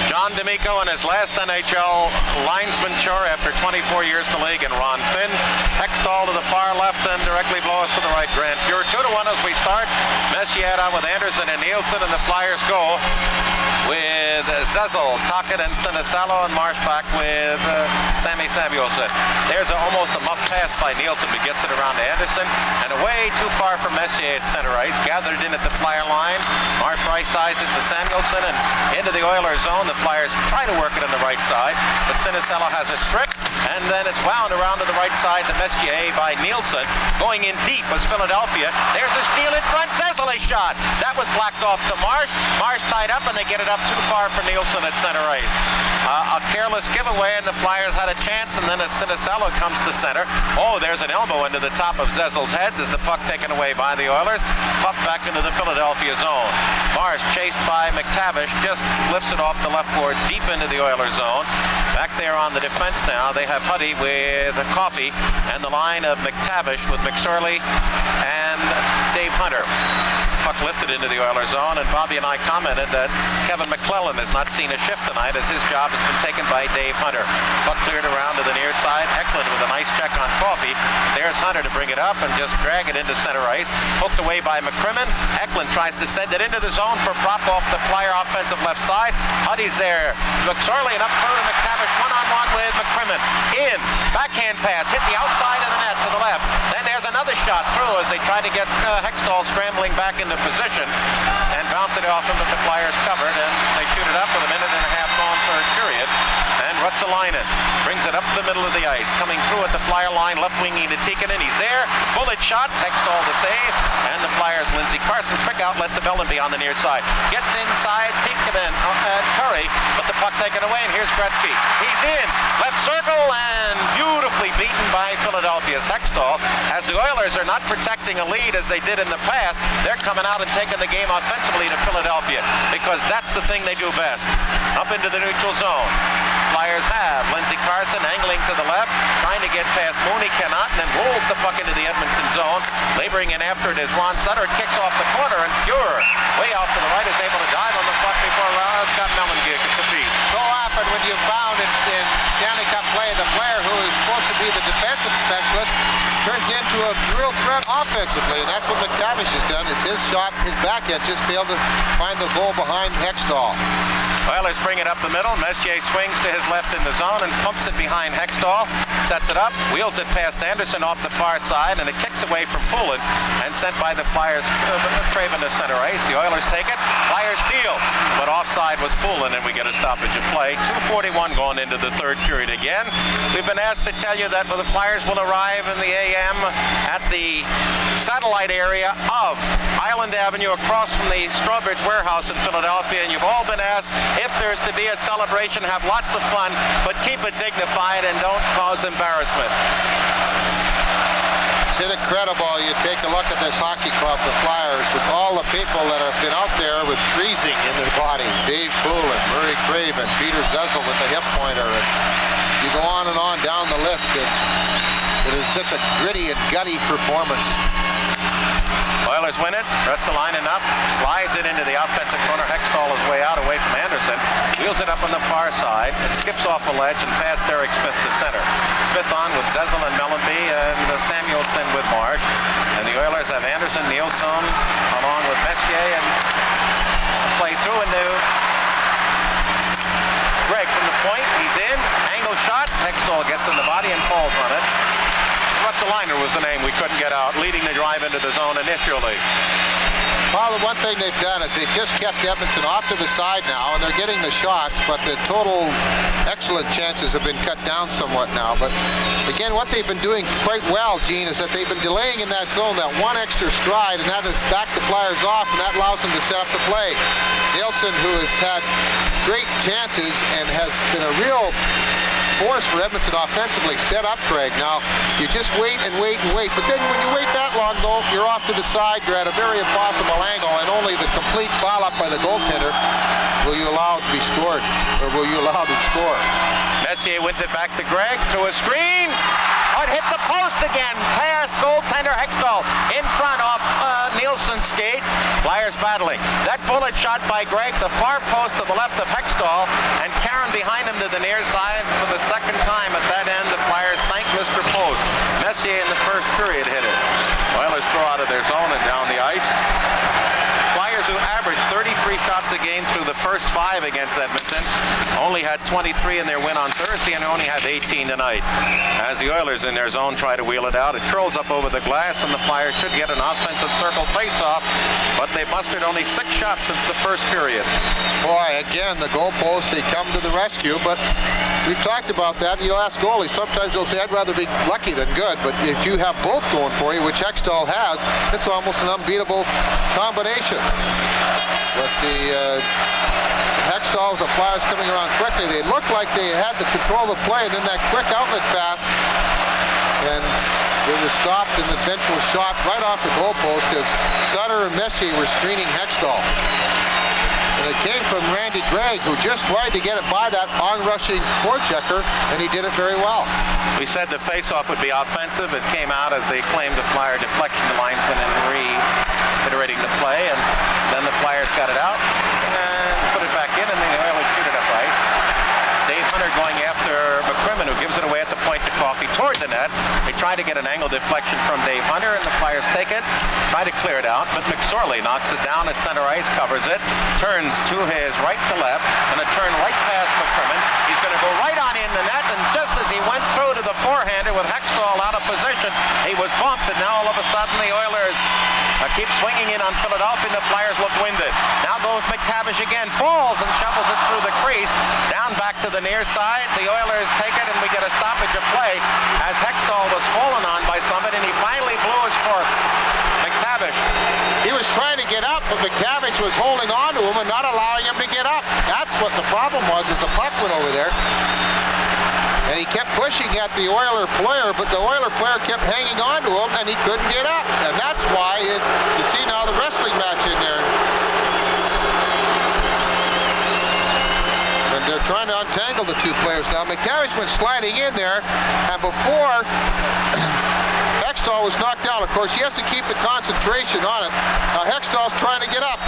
John D'Amico in his last NHL linesman chore after 24 years in the league, and Ron Finn. Hextall to the far left and directly blows to the right. Grand Fuhrer 2-1 as we start. Messier with Anderson and Nielsen, and the Flyers go with Zezel, Tocchet, and Sinisalo, and Marsh back with Sammy Samuelson. There's almost a muff pass by Nielsen, but gets it around to Anderson, and away too far from Messier at center ice. Gathered in at the Flyer line. Marsh right sides it to Samuelson, and into the Oilers zone. The Flyers try to work it on the right side, but Sinisalo has it stripped, and then it's wound around to the right side to Messier by Nielsen. Going in deep was Philadelphia. There's a steal in front. Zezel a shot. That was blocked off to Marsh. Marsh tied up, and they get it up too far for Nielsen at center ice. A careless giveaway, and the Flyers had a chance, and then as Sinisalo comes to center. Oh, there's an elbow into the top of Zezel's head. There's the puck taken away by the Oilers. Puck back into the Philadelphia zone. Marsh, chased by McTavish, just lifts it off the left boards deep into the Oilers zone. Back there on the defense now. They they have Huddy with Coffey and the line of McTavish with McSorley and Dave Hunter. Puck lifted into the Oilers zone, and Bobby and I commented that Kevin McClellan has not seen a shift tonight as his job has been taken by Dave Hunter. Puck cleared around to the near side. Eklund with a nice check on Coffey. There's Hunter to bring it up and just drag it into center ice. Hooked away by McCrimmon. Eklund tries to send it into the zone for prop off the Flyer offensive left side. Huddy's there. McSorley and up through to McTavish. One-on-one with McCrimmon. In. Backhand pass. Hit the outside of the net to the left. Then there's another shot through as they try to get Hextall scrambling back into position and bounce it off him, but the Flyers covered, and they shoot it up with a minute and a half gone third period. And Ruotsalainen brings it up the middle of the ice, coming through at the Flyer line, left winging to Tikkanen. He's there. Bullet shot. Hextall to save. And the Flyers, Lindsey Carson, quick outlet to Bellenby on the near side. Gets inside Tikkanen and Curry, but the puck taken away, and here's Gretzky. He's in. Left circle, and beautifully beaten by Philadelphia's Hextall. As the Oilers are not protecting a lead as they did in the past, they're coming out and taking the game offensively to Philadelphia, because that's the thing they do best. Up into the neutral zone. Flyers have Lindsey Carson angling to the left, trying to get past Mooney, cannot, and then rolls the puck into the Edmonton zone. Laboring in after it is Ron Sutter. Kicks off the corner, and Fuhrer, way out to the right, is able to dive on the puck before Scott Mellenger gets a beat. So often when you found in Stanley Cup play, the player who is supposed to be the defensive specialist turns into a real threat offensively, and that's what McTavish has done. Is his shot, his backhand just failed to find the goal behind Hextall. Oilers bring it up the middle. Messier swings to his left in the zone and pumps it behind Hextall. Sets it up, wheels it past Anderson off the far side, and it kicks away from Poulin and sent by the Flyers, Craven to center ice. The Oilers take it. Flyers steal, but offside was Poulin, and we get a stoppage of play. 2:41 going into the third period again. We've been asked to tell you that the Flyers will arrive in the AM at the satellite area of Island Avenue across from the Strawbridge Warehouse in Philadelphia, and you've all been asked if there's to be a celebration, have lots of fun, but keep it dignified and don't cause embarrassment. It's incredible. You take a look at this hockey club, the Flyers, with all the people that have been out there with freezing in their body. Dave Poulin, Murray Craven, Peter Zezel with the hip pointer. And you go on and on down the list. It is such a gritty and gutty performance. Oilers win it. Ruotsalainen up, slides it into the offensive corner. Hextall is way out, away from Anderson. Wheels it up on the far side. It skips off a ledge and past Derek Smith to center. Smith on with Zezel and Mellenby and Samuelson with Marsh. And the Oilers have Anderson, Nielsen, along with Messier, and play through into Greg from the point. He's in. Angle shot. Hextall gets in the body and falls on it. Ruotsalainen was the name we couldn't get out, leading the drive into the zone initially. Well, the one thing they've done is they've just kept Edmonton off to the side now, and they're getting the shots, but the total excellent chances have been cut down somewhat now. But again, what they've been doing quite well, Gene, is that they've been delaying in that zone that one extra stride, and that has backed the Flyers off, and that allows them to set up the play. Nielsen, who has had great chances and has been a real force for Edmonton offensively, set up Craig. Now, you just wait and wait and wait, but then when you wait that long, though, you're off to the side, you're at a very impossible angle, and only the complete foul-up by the goaltender will you allow to be scored, or will you allow to score. Messier wins it back to Greg, through a screen. It hit the post again, past goaltender Hextall, in front of Nielsen's skate. Flyers battling. That bullet shot by Greg, the far post to the left of Hextall, and Karen behind him to the near side for the second time at that end. The Flyers thank Mr. Post. Messier in the first period hit it. Oilers throw out of their zone and down the ice. Flyers, who averaged 33 shots a game through the first 5 against Edmonton, only had 23 in their win on Thursday and only had 18 tonight. As the Oilers in their zone try to wheel it out, it curls up over the glass, and the Flyers should get an offensive circle face-off, but they mustered only 6 shots since the first period. Boy, again, the goalposts, they come to the rescue, but we've talked about that. You'll ask goalies, sometimes they'll say, I'd rather be lucky than good, but if you have both going for you, which Hextall has, it's almost an unbeatable combination. But the Hextall with the Flyers coming around quickly, they looked like they had the control of the play, and then that quick outlet pass, and it was stopped, and the eventual shot right off the goalpost as Sutter and Messier were screening Hextall. And it came from Randy Gregg, who just tried to get it by that on-rushing forechecker, and he did it very well. We said the face-off would be offensive. It came out as they claimed the Flyer deflection, the linesman, and reiterating the play, and then the Flyers got it out and put it back in, and the Oilers shoot it up ice. Dave Hunter going after McCrimmon, who gives it away at the point to Coffey toward the net. They try to get an angle deflection from Dave Hunter, and the Flyers take it, try to clear it out, but McSorley knocks it down at center ice, covers it, turns to his right to left, and a turn right past McCrimmon. He's going to go right on in the net, and just as he went through to the forehander with Hextall out of position, he was bumped, and now all of a sudden the Oilers keep swinging in on Philadelphia, and the Flyers look winded. Now goes McTavish again, falls and shovels it through the crease, down back to the near side. The Oilers take it, and we get a stoppage of play as Hextall was fallen on by somebody, and he finally blew his cork. McTavish. He was trying to get up, but McTavish was holding on to him and not allowing him to get up. That's what the problem was, is the puck went over there. And he kept pushing at the Oiler player, but the Oiler player kept hanging on to him, and he couldn't get up. And that's why you see now the wrestling match in there. And they're trying to untangle the two players now. McTavish went sliding in there, and before Hextall was knocked down, of course, he has to keep the concentration on it. Now Hextall's trying to get up,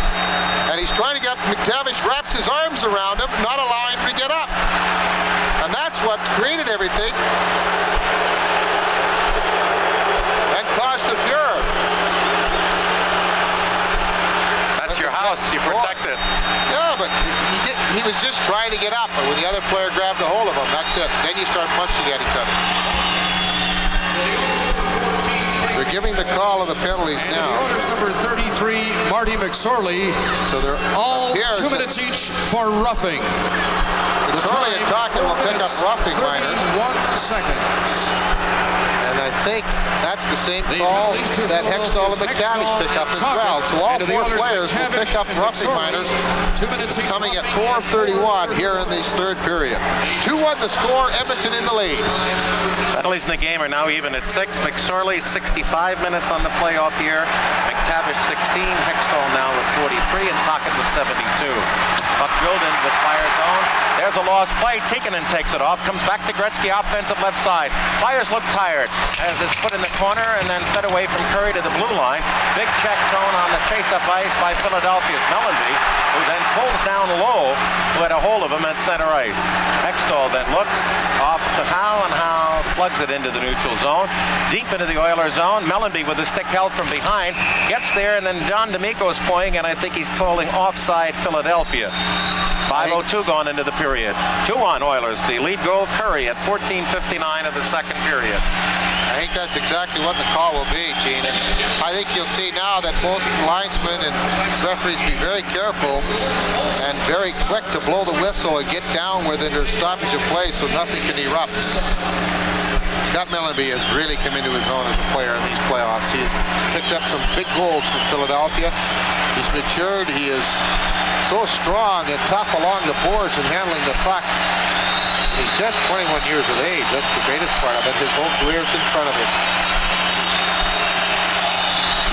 and he's trying to get up. McTavish wraps his arms around him, not allowing him to get up. And that's what created everything and caused the furor. That's your house, you protect it. Yeah, but he was just trying to get up, but when the other player grabbed a hold of him, that's it. Then you start punching at each other. They're giving the call of the penalties and now. The Oilers number 33, Marty McSorley. So they're all 2 minutes each for roughing. McSorley and Talkin will pick up roughing minors. 31 seconds. And I think that's the same call that Hextall and McTavish pick up as well. So all 4 players will pick up roughing minors, coming at 4:31 here in this third period. 2-1 the score, Edmonton in the lead. Penalties in the game are now even at 6. McSorley 65 minutes on the playoff year. McTavish 16. Hextall now with 43, and Talkin with 72. Puck drilled into the Flyers zone. There's a lost play. Tikkanen takes it off. Comes back to Gretzky, offensive left side. Flyers look tired as it's put in the corner and then fed away from Curry to the blue line. Big check thrown on the chase-up ice by Philadelphia's Mellanby, who then pulls down low, who had a hold of him at center ice. Hextall then looks off to Howe, and Howe slugs it into the neutral zone. Deep into the Oilers zone. Mellanby with the stick held from behind. Gets there, and then John D'Amico is pointing, and I think he's tolling offside Philadelphia. 5:02 going into the period. 2-1 Oilers. The lead goal, Curry, at 14:59 of the second period. I think that's exactly what the call will be, Gene. And I think you'll see now that both linesmen and referees be very careful and very quick to blow the whistle and get down within their stoppage of play so nothing can erupt. Scott Mellanby has really come into his own as a player in these playoffs. He's picked up some big goals for Philadelphia. He's matured. He is so strong and tough along the boards and handling the puck. He's just 21 years of age. That's the greatest part of it. His whole career's in front of him.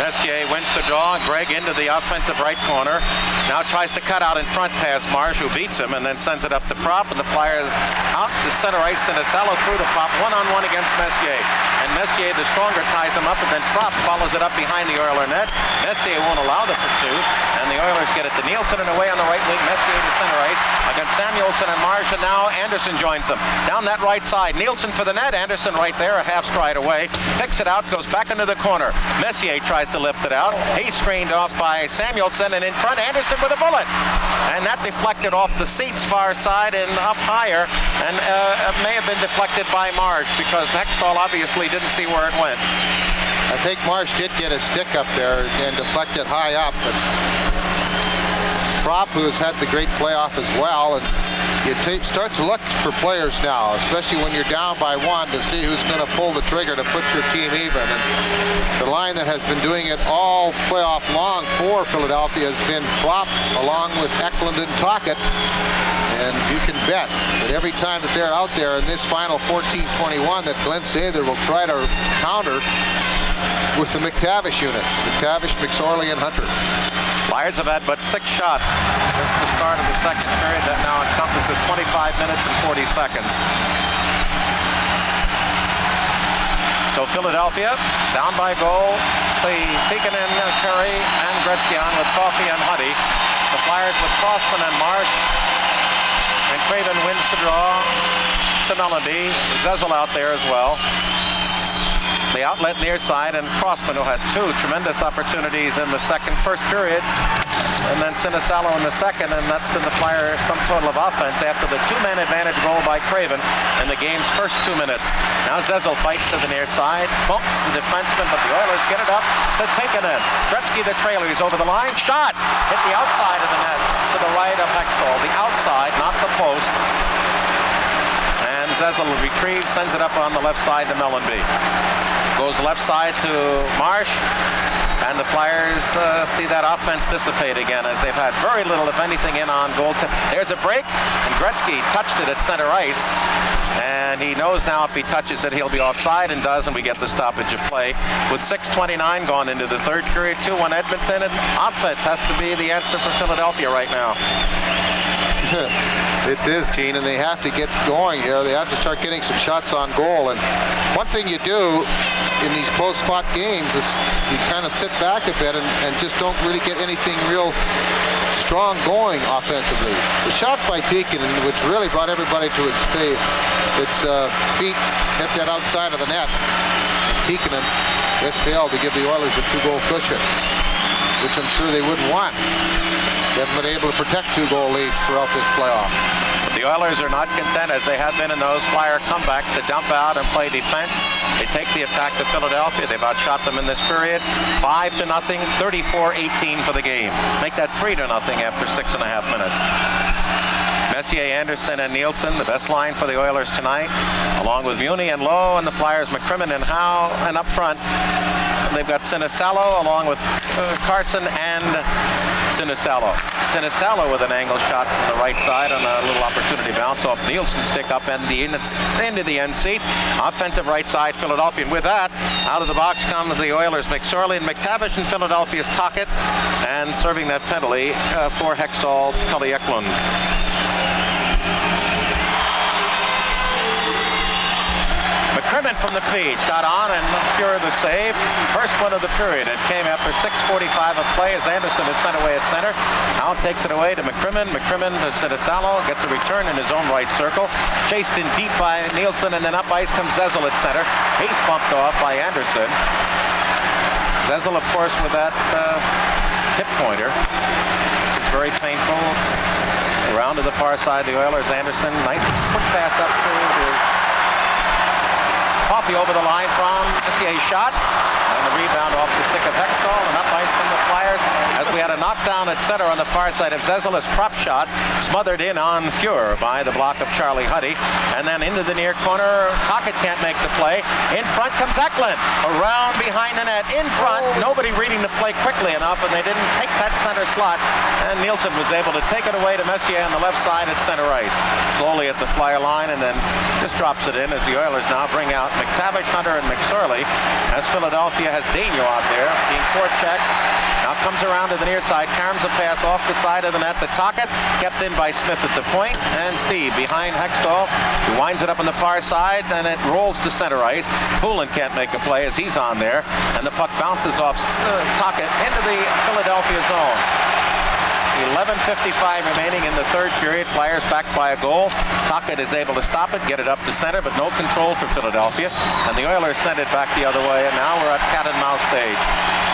Messier wins the draw. Gregg into the offensive right corner. Now tries to cut out in front past Marsh, who beats him, and then sends it up to Prop. And the Flyers out to center ice, and a shallow through to Prop, one-on-one against Messier. And Messier, the stronger, ties him up, and then Prop follows it up behind the Oiler net. Messier won't allow the pursuit, and the Oilers get it to Nielsen and away on the right wing. Messier to center ice against Samuelson and Marsh, and now Anderson joins them. Down that right side, Nielsen for the net. Anderson right there, a half stride away. Picks it out, goes back into the corner. Messier tries to lift it out. He's screened off by Samuelson, and in front, Anderson with a bullet. And that deflected off the seats far side and up higher, and may have been deflected by Marsh because Hextall obviously didn't see where it went. I think Marsh did get a stick up there and deflect it high up, but Prop, who has had the great playoff as well, and you start to look for players now, especially when you're down by 1, to see who's going to pull the trigger to put your team even. And the line that has been doing it all playoff long for Philadelphia has been Prop along with Eklund and Tocchet. And you can bet that every time that they're out there in this final 14-21 that Glenn Sather will try to counter with the McTavish unit. McTavish, McSorley, and Hunter. Flyers have had but 6 shots since the start of the second period. That now encompasses 25 minutes and 40 seconds. So Philadelphia down by goal. See Tikkanen, Curry, and Gretzky on with Coffey and Huddy. The Flyers with Crossman and Marsh. And Craven wins the draw to Melody. Zezel out there as well. The outlet near side, and Crossman, who had 2 tremendous opportunities in the first period, and then Sinisalo in the second, and that's been the Flyers' sum total of offense after the 2-man advantage goal by Craven in the game's first 2 minutes. Now Zezel fights to the near side, bumps the defenseman, but the Oilers get it up to Tikkanen. Gretzky, the trailer, he's over the line, shot! Hit the outside of the net to the right of Hextall. The outside, not the post. And Zezel retrieves, sends it up on the left side to Mellenby. Goes left side to Marsh, and the Flyers see that offense dissipate again as they've had very little, if anything, in on goal. There's a break, and Gretzky touched it at center ice, and he knows now if he touches it, he'll be offside, and does, and we get the stoppage of play. With 6:29 gone into the third period, 2-1 Edmonton, and offense has to be the answer for Philadelphia right now. It is, Gene, and they have to get going here. They have to start getting some shots on goal. And one thing you do in these close-fought games is you kind of sit back a bit and just don't really get anything real strong going offensively. The shot by Tikkanen, which really brought everybody to its feet, feet hit that outside of the net. Tikkanen just failed to give the Oilers a 2-goal cushion, which I'm sure they wouldn't want. They haven't been able to protect 2-goal leads throughout this playoff. The Oilers are not content, as they have been in those Flyer comebacks, to dump out and play defense. They take the attack to Philadelphia. They've outshot them in this period. 5-0, 34-18 for the game. Make that 3-0 after 6.5 minutes. Messier, Anderson, and Nielsen, the best line for the Oilers tonight, along with Muni and Lowe, and the Flyers, McCrimmon and Howe, and up front, they've got Sinisalo along with Carson and Sinisalo. Sinisalo with an angle shot from the right side on a little opportunity bounce off Nielsen's stick up into the end seats. Offensive right side, Philadelphia. And with that, out of the box comes the Oilers' McSorley, and McTavish and Philadelphia's Tocchet, and serving that penalty for Hextall, Tully Eklund. McCrimmon from the feed, shot on, and Fuhrer the save. First one of the period. It came after 6:45 of play as Anderson is sent away at center. Now takes it away to McCrimmon. McCrimmon to Sinisalo, gets a return in his own right circle. Chased in deep by Nielsen, and then up ice comes Zezel at center. He's bumped off by Anderson. Zezel, of course, with that hip pointer. It's very painful. Around to the far side, the Oilers. Anderson, nice quick pass up to Coffey over the line from Messier's shot, and the rebound off the stick of Hextall, and up ice from the Flyers as we had a knockdown at center on the far side of Zezel. His prop shot smothered in on Fuhrer by the block of Charlie Huddy, and then into the near corner. Tocchet can't make the play. In front comes Eklund, around behind the net, in front. Nobody reading the play quickly enough, and they didn't take that center slot, and Nielsen was able to take it away to Messier on the left side at center ice. Slowly at the Flyer line, and then just drops it in as the Oilers now bring out McTavish, Hunter, and McSorley, as Philadelphia has Daigneault out there being forechecked. Now comes around to the near side, carries a pass off the side of the net to Tocchet, kept in by Smith at the point, and Steve behind Hextall, who winds it up on the far side, and it rolls to center ice. Poulin can't make a play as he's on there, and the puck bounces off Tocchet into the Philadelphia zone. 11:55 remaining in the third period. Flyers back by a goal. Tocchet is able to stop it, get it up to center, but no control for Philadelphia. And the Oilers send it back the other way, and now we're at cat and mouse stage.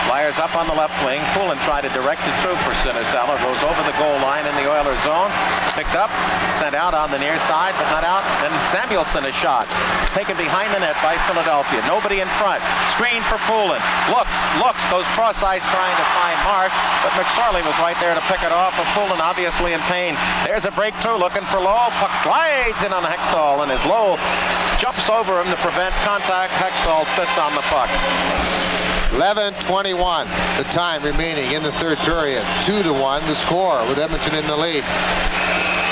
Flyers up on the left wing. Poulin tried to direct it through for Sinisalo. Goes over the goal line in the Oilers zone. Picked up, sent out on the near side, but not out. Then Samuelson is shot. Taken behind the net by Philadelphia. Nobody in front. Screen for Poulin. Looks, goes cross-ice trying to find Marsh, but McSorley was right there to pick it off of Poulin, obviously in pain. There's a breakthrough, looking for Lowe. Puck slides in on Hextall, and as Lowe jumps over him to prevent contact, Hextall sits on the puck. 11:21, the time remaining in the third period. 2-1 the score with Edmonton in the lead.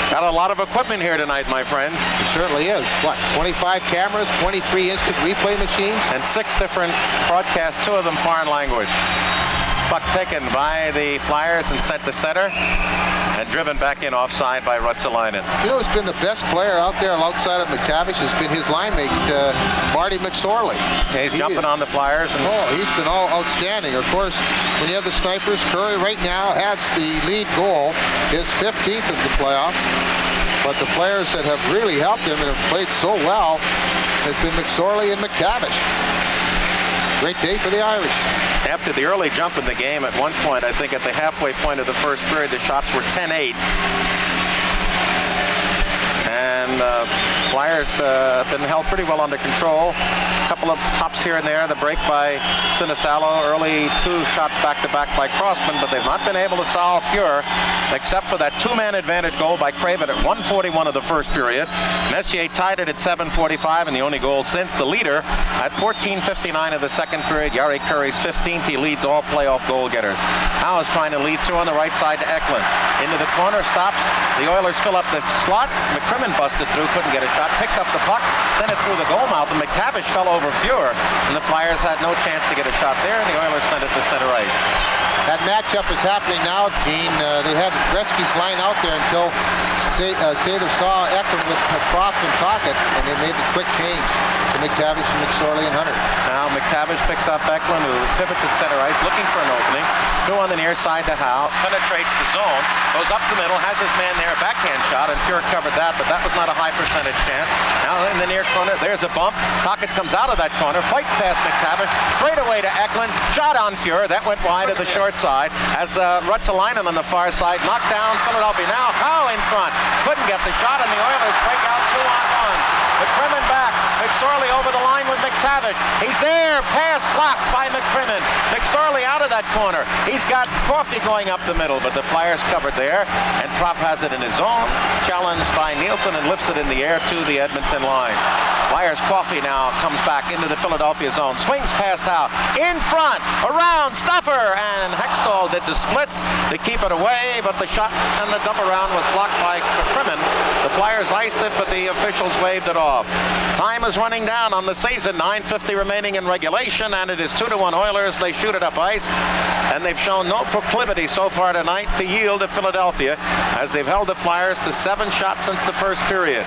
Got a lot of equipment here tonight, my friend. It certainly is. What, 25 cameras, 23 instant replay machines? And 6 different broadcasts, 2 of them foreign language. Puck taken by the Flyers and sent to center. And driven back in offside by Ruotsalainen. You know who's been the best player out there outside of McTavish has been his line mate, Marty McSorley. He's jumping on the Flyers. And he's been all outstanding. Of course, when you have the snipers, Curry right now has the lead goal, his 15th of the playoffs. But the players that have really helped him and have played so well has been McSorley and McTavish. Great day for the Irish. After the early jump in the game, at one point, I think at the halfway point of the first period, the shots were 10-8. And Flyers have been held pretty well under control. A couple of pops here and there. The break by Sinisalo. Early 2 shots back-to-back by Crossman, but they've not been able to solve Fuhr, except for that 2-man advantage goal by Craven at 1:41 of the first period. Messier tied it at 7:45, and the only goal since. The leader at 14:59 of the second period. Jari Kurri's 15th. He leads all playoff goal getters. Howe is trying to lead through on the right side to Eklund. Into the corner, stops. The Oilers fill up the slot. McCrimmon busted through, couldn't get a shot. Picked up the puck, sent it through the goal mouth, and McTavish fell over Fuhr. And the Flyers had no chance to get a shot there, and the Oilers sent it to center ice. That matchup is happening now, Gene. They had Gretzky's line out there until Sather saw Eklund with Propp and Tocchet, and they made the quick change to McTavish and McSorley and Hunter. Now McTavish picks up Eklund, who pivots at center ice, looking for an opening. Through on the near side to Howe, penetrates the zone, goes up the middle, has his man there, a backhand shot, and Fuhr covered that, but that was not a high percentage chance. Now in the near corner, there's a bump. Tocchet comes out of that corner, fights past McTavish, straight away to Eklund, shot on Fuhr, that went wide of the short side, as Ruotsalainen on the far side knocked down Philadelphia. Now Howe in front, couldn't get the shot, and the Oilers break out 2-on-1. McCrimmon back, McSorley over the line with McTavish. He's there, pass blocked by McCrimmon. McSorley out of that corner. He's got Coffey going up the middle, but the Flyers covered there, and Propp has it in his zone, challenged by Nielsen and lifts it in the air to the Edmonton line. Flyers Coffey now comes back into the Philadelphia zone, swings past Howe, in front, around, Stuffer, and Hextall did the splits to keep it away, but the shot and the dump around was blocked by McCrimmon. The Flyers iced it, but the officials waved it off. Time is running down on the season, 9:50 remaining in regulation, and it is 2-1 Oilers. They shoot it up ice, and they've shown no proclivity so far tonight to yield to Philadelphia, as they've held the Flyers to 7 shots since the first period.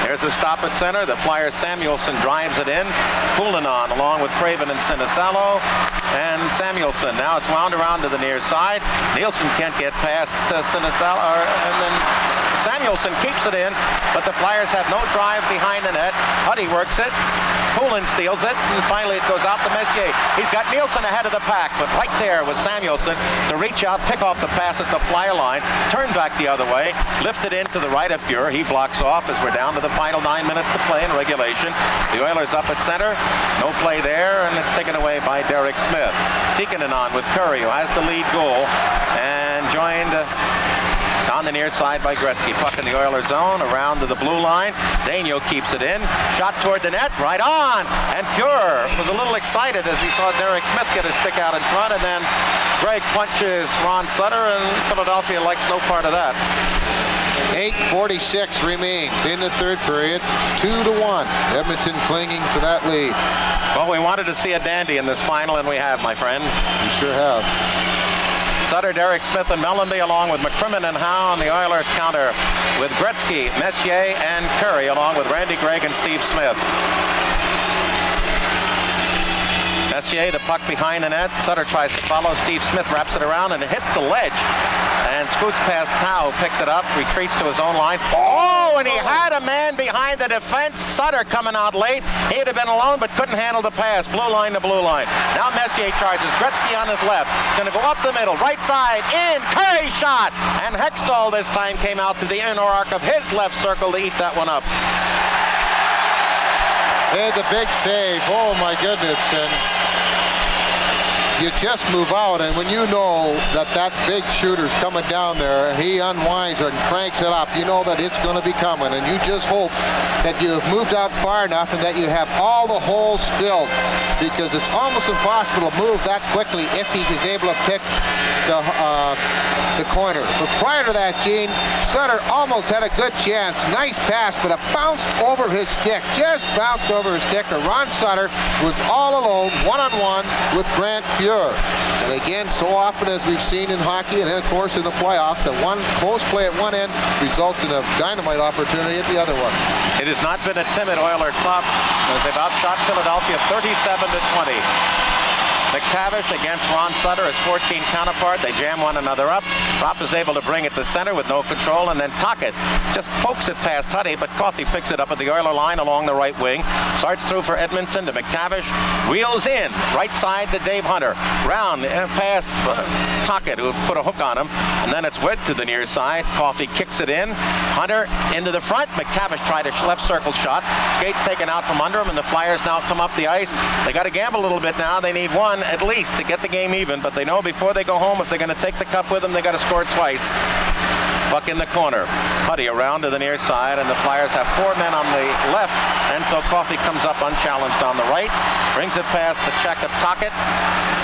There's a stop at center. The Flyers Samuelsson drives it in. Poulin on along with Craven and Sinisalo, and Samuelsson. Now it's wound around to the near side. Nielsen can't get past Sinisalo, and then Samuelsson keeps it in, but the Flyers have no drive behind the net. Huddy works it. Poulin steals it, and finally it goes out to Messier. He's got Nielsen ahead of the pack, but right there was Samuelsson to reach out, pick off the pass at the flyer line, turn back the other way, lift it in to the right of Fuhr. He blocks off as we're down to the final 9 minutes to play in regulation. The Oilers up at center, no play there, and it's taken away by Derek Smith. Tikkanen on with Curry, who has the lead goal, and joined on the near side by Gretzky. Puck in the Oilers zone, around to the blue line. Daigneault keeps it in. Shot toward the net, right on. And Fuhr was a little excited as he saw Derek Smith get his stick out in front, and then Greg punches Ron Sutter, and Philadelphia likes no part of that. 8:46 remains in the third period, 2-1. Edmonton clinging to that lead. Well, we wanted to see a dandy in this final, and we have, my friend. You sure have. Sutter, Derek Smith, and Mellanby, along with McCrimmon and Howe, and the Oilers counter with Gretzky, Messier, and Curry, along with Randy Gregg and Steve Smith. Messier, the puck behind the net. Sutter tries to follow. Steve Smith wraps it around, and it hits the ledge. And scoots past Howe, picks it up, retreats to his own line. Oh, and he had a man behind the defense. Sutter coming out late. He'd have been alone, but couldn't handle the pass. Blue line to blue line. Now Messier charges. Gretzky on his left. Going to go up the middle. Right side. In. Curry shot. And Hextall this time came out to the inner arc of his left circle to eat that one up. They had the big save. Oh, my goodness. And you just move out, and when you know that that big shooter's coming down there, he unwinds and cranks it up, you know that it's going to be coming, and you just hope that you've moved out far enough and that you have all the holes filled, because it's almost impossible to move that quickly if he is able to pick the corner. But prior to that, Gene, Sutter almost had a good chance. Nice pass, but it bounced over his stick. Just bounced over his stick. Ron Sutter was all alone, one-on-one with Grant Fuhr. sure. And again, so often as we've seen in hockey and of course in the playoffs, that one close play at one end results in a dynamite opportunity at the other one. It has not been a timid Oiler club as they've outshot Philadelphia 37-20. McTavish against Ron Sutter, his 14 counterpart. They jam one another up. Propp is able to bring it to center with no control, and then Tocchet just pokes it past Huddy, but Coffey picks it up at the Oiler line along the right wing. Starts through for Edmonton to McTavish. Wheels in, right side to Dave Hunter. Round past Tocchet, who put a hook on him, and then it's wet to the near side. Coffey kicks it in. Hunter into the front. McTavish tried a left circle shot. Skates taken out from under him, and the Flyers now come up the ice. They got to gamble a little bit now. They need one at least to get the game even, but they know before they go home, if they're going to take the cup with them, they got to score twice. Puck in the corner. Huddy around to the near side, and the Flyers have 4 men on the left, and so Coffey comes up unchallenged on the right, brings it past the check of Tocchet,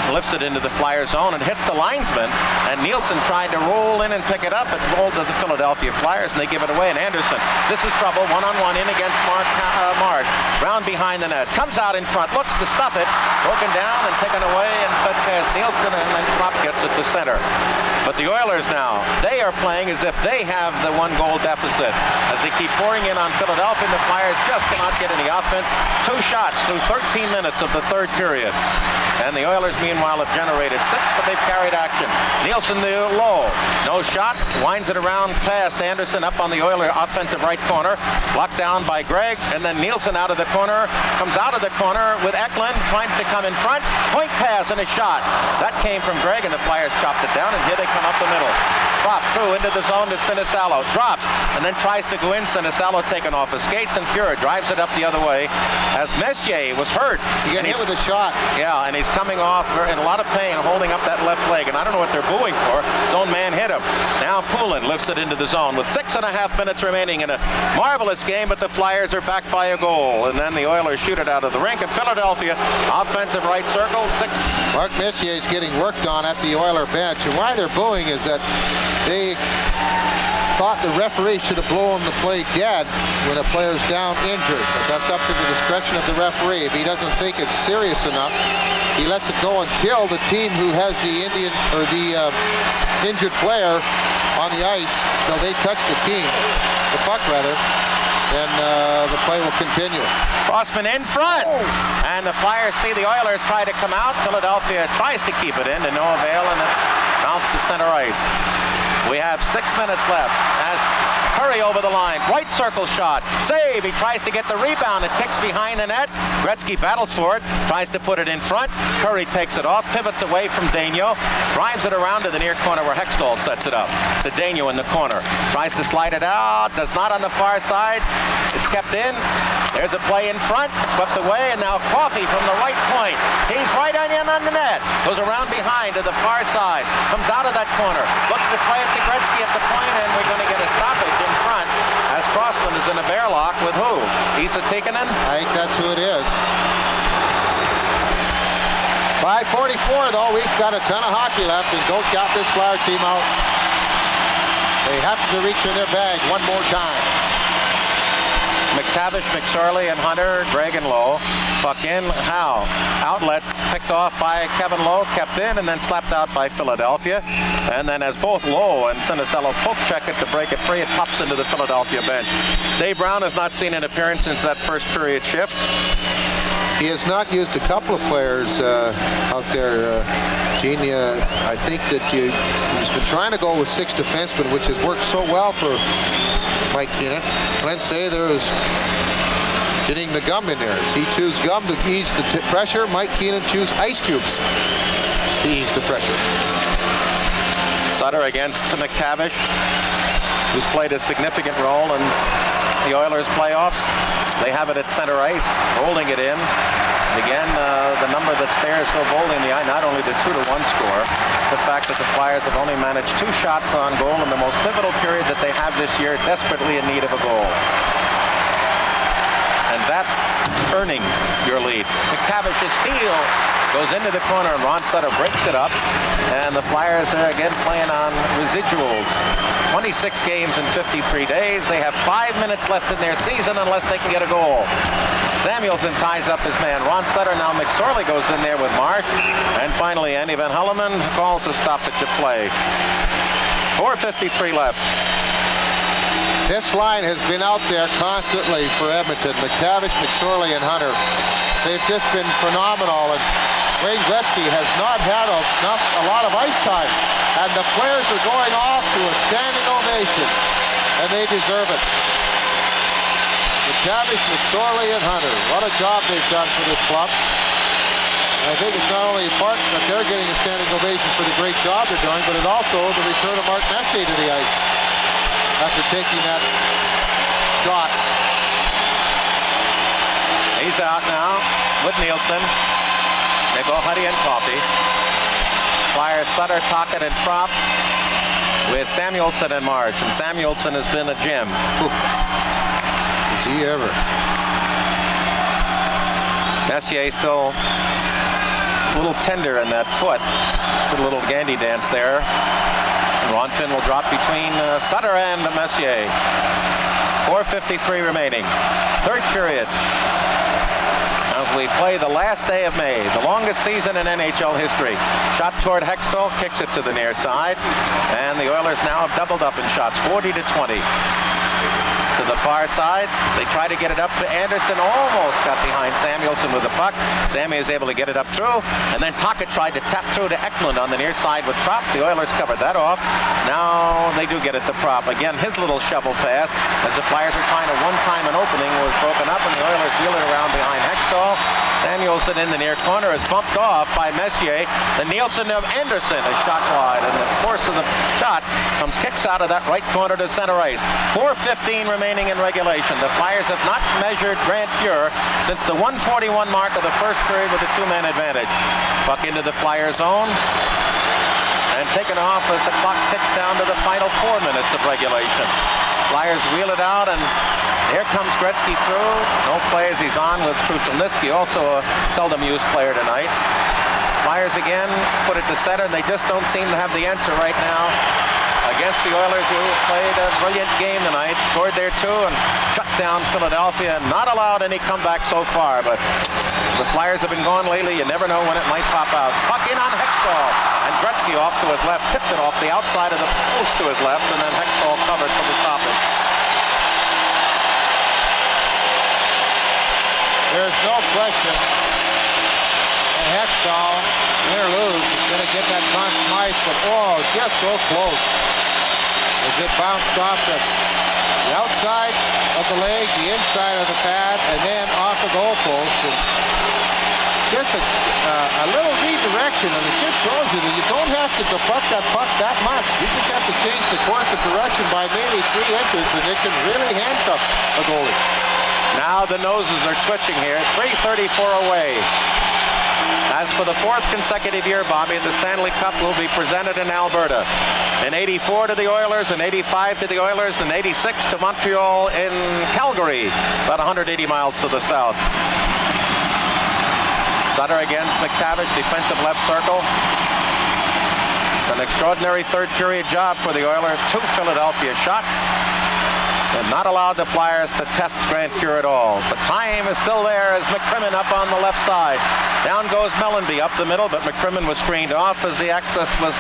lifts it into the Flyer zone and hits the linesman, and Nielsen tried to roll in and pick it up. It rolled to the Philadelphia Flyers, and they give it away. And Anderson, this is trouble, one-on-one in against Marsh. Round behind the net, comes out in front, looks to stuff it, broken down and taken away and fed past Nielsen, and then Propp gets it to center. But the Oilers now, they are playing as if they have the 1-goal deficit. As they keep pouring in on Philadelphia, the Flyers just cannot get any offense. 2 shots through 13 minutes of the third period. And the Oilers, meanwhile, have generated 6, but they've carried action. Nielsen the low. No shot. Winds it around past Anderson up on the Oiler offensive right corner. Locked down by Gregg. And then Nielsen out of the corner. Comes out of the corner with Eklund trying to come in front. Point pass and a shot. That came from Gregg, and the Flyers chopped it down. And here they come up the middle. Propp through into the zone to Sinisalo. Drops and then tries to go in. Sinisalo taken off his skates, and Fuhrer drives it up the other way as Messier was hurt. He got hit with a shot. Yeah, and he's coming off in a lot of pain, holding up that left leg, and I don't know what they're booing for. His own man hit him. Now Poulin lifts it into the zone with 6.5 minutes remaining in a marvelous game, but the Flyers are back by a goal, and then the Oilers shoot it out of the rink. And Philadelphia, offensive right circle, 6. Mark Messier is getting worked on at the Oiler bench, and why they're booing is that they thought the referee should have blown the play dead when a player's down injured. But that's up to the discretion of the referee. If he doesn't think it's serious enough, he lets it go until the team who has the injured player on the ice, so they touch the puck rather, then the play will continue. Crossman in front, and the Flyers see the Oilers try to come out. Philadelphia tries to keep it in to no avail, and it's bounced to center ice. We have 6 minutes left as Curry over the line, right circle shot, save, he tries to get the rebound, it kicks behind the net, Gretzky battles for it, tries to put it in front, Curry takes it off, pivots away from Daigneault, drives it around to the near corner where Hextall sets it up, to Daigneault in the corner, tries to slide it out, does not on the far side, it's kept in, there's a play in front, swept away, and now Coffey from the right point, he's right on the net, goes around behind to the far side, comes out of that corner, looks to play it to Gretzky at the point, and we're going to get a stoppage in front as Crossman is in a bear lock with who? Esa Tikkanen? I think that's who it is. 5:44 though, we've got a ton of hockey left, and don't count this Flyer team out. They have to reach in their bag one more time. McTavish, McSorley, and Hunter, Gregg and Lowe. Puck in, Howe. Outlets picked off by Kevin Lowe, kept in, and then slapped out by Philadelphia. And then as both Lowe and Sinisalo poke check it to break it free, it pops into the Philadelphia bench. Dave Brown has not seen an appearance since that first period shift. He has not used a couple of players out there, Gene. I think that he's been trying to go with 6 defensemen, which has worked so well for Mike Keenan. Glenn Sather is getting the gum in there. As he chews gum to ease the pressure, Mike Keenan chews ice cubes to ease the pressure. Sutter against McTavish, who's played a significant role in the Oilers playoffs. They have it at center ice, holding it in. And again, the number that stares so boldly in the eye, not only the 2-1 score, the fact that the Flyers have only managed 2 shots on goal in the most pivotal period that they have this year, desperately in need of a goal. And that's earning your lead. McTavish's steal goes into the corner, and Ron Sutter breaks it up. And the Flyers are again playing on residuals. 26 games in 53 days. They have 5 minutes left in their season unless they can get a goal. Samuelson ties up his man. Ron Sutter, now McSorley goes in there with Marsh. And finally, Andy Van Hulleman calls a stoppage of play. 4:53 left. This line has been out there constantly for Edmonton. McTavish, McSorley, and Hunter. They've just been phenomenal, and Wayne Gretzky has not had a lot of ice time. And the players are going off to a standing ovation, and they deserve it. McTavish, McSorley, and Hunter. What a job they've done for this club. And I think it's not only part that they're getting a standing ovation for the great job they're doing, but it's also the return of Mark Messier to the ice after taking that shot. He's out now with Nielsen. They go Huddy and Coffey. Flyers Sutter, Tocchet, and Propp with Samuelson and Marsh. And Samuelson has been a gem. Is he ever? Messier still a little tender in that foot. Did a little Gandy dance there. And Ron Finn will drop between Sutter and Messier. 4:53 remaining. Third period. As we play the last day of May, the longest season in NHL history. Shot toward Hextall, kicks it to the near side, and the Oilers now have doubled up in shots, 40-20. To the far side, they try to get it up to Anderson, almost got behind Samuelson with the puck. Sammy is able to get it up through, and then Tocchet tried to tap through to Eklund on the near side with Propp. The Oilers covered that off. Now they do get it to Propp. Again, his little shovel pass, as the Flyers were trying to one-time an opening, was broken up, and the Oilers wheel it around behind Hextall. Samuelson in the near corner is bumped off by Messier. The Nielsen of Anderson is shot wide, and the force of the shot kicks out of that right corner to center ice. 4:15 remaining in regulation. The Flyers have not measured Grant Fuhr since the 1:41 mark of the first period with a two-man advantage. Puck into the Flyers zone and taken off as the clock ticks down to the final 4 minutes of regulation. Flyers wheel it out, and here comes Gretzky through. No play as he's on with Krushelnyski, also a seldom used player tonight. Flyers again put it to center, and they just don't seem to have the answer right now against the Oilers, who played a brilliant game tonight. Scored there too and shut down Philadelphia. Not allowed any comeback so far, but the Flyers have been going lately. You never know when it might pop out. Puck in on Hextall, and Gretzky off to his left, tipped it off the outside of the post to his left, and then Hextall covered from the stoppage. There's no question that Hextall, win or lose, is going to get that Conn Smythe, but oh, just so close. As it bounced off the outside of the leg, the inside of the pad, and then off the goalpost. And just a little redirection, and it just shows you that you don't have to deflect that puck that much. You just have to change the course of direction by maybe 3 inches, and it can really handcuff a goalie. Now the noses are twitching here. 3:34 away. As for the 4th consecutive year, Bobby, the Stanley Cup will be presented in Alberta. In 84 to the Oilers, in 85 to the Oilers, in 86 to Montreal in Calgary, about 180 miles to the south. Sutter against McTavish, defensive left circle. An extraordinary third period job for the Oilers. 2 Philadelphia shots. And not allowed the Flyers to test Grant Fuhr at all. The time is still there as McCrimmon up on the left side. Down goes Mellanby up the middle, but McCrimmon was screened off as the access was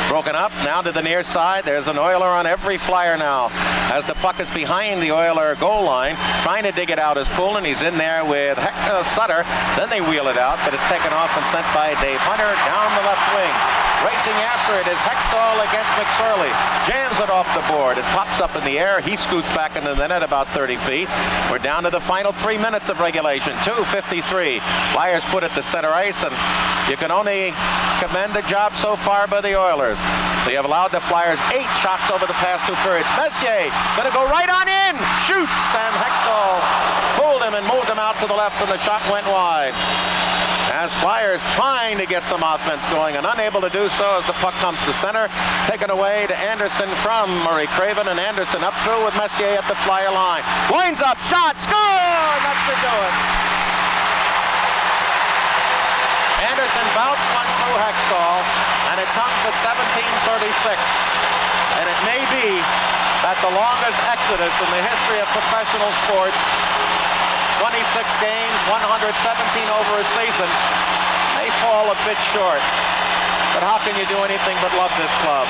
broken up. Now to the near side. There's an Oiler on every Flyer now, as the puck is behind the Oiler goal line. Trying to dig it out is Poulin. He's in there with Sutter. Then they wheel it out, but it's taken off and sent by Dave Hunter down the left wing. Racing after it is Hextall against McSorley. Jams it off the board. It pops up in the air. He scoots back into the net about 30 feet. We're down to the final 3 minutes of regulation. 2:53. Flyers put it to center ice, and you can only commend the job so far by the Oilers. They have allowed the Flyers 8 shots over the past 2 periods. Messier gonna go right on in. Shoots, and Hextall pulled him and moved him out to the left, and the shot went wide. As Flyers trying to get some offense going and unable to do so as the puck comes to center. Taken away to Anderson from Murray Craven, and Anderson up through with Messier at the Flyer line. Winds up, shot, score! That should do it. Anderson bounced one through Hextall, and it comes at 17:36. And it may be that the longest exodus in the history of professional sports 26 games, 117 over a season. They fall a bit short. But how can you do anything but love this club?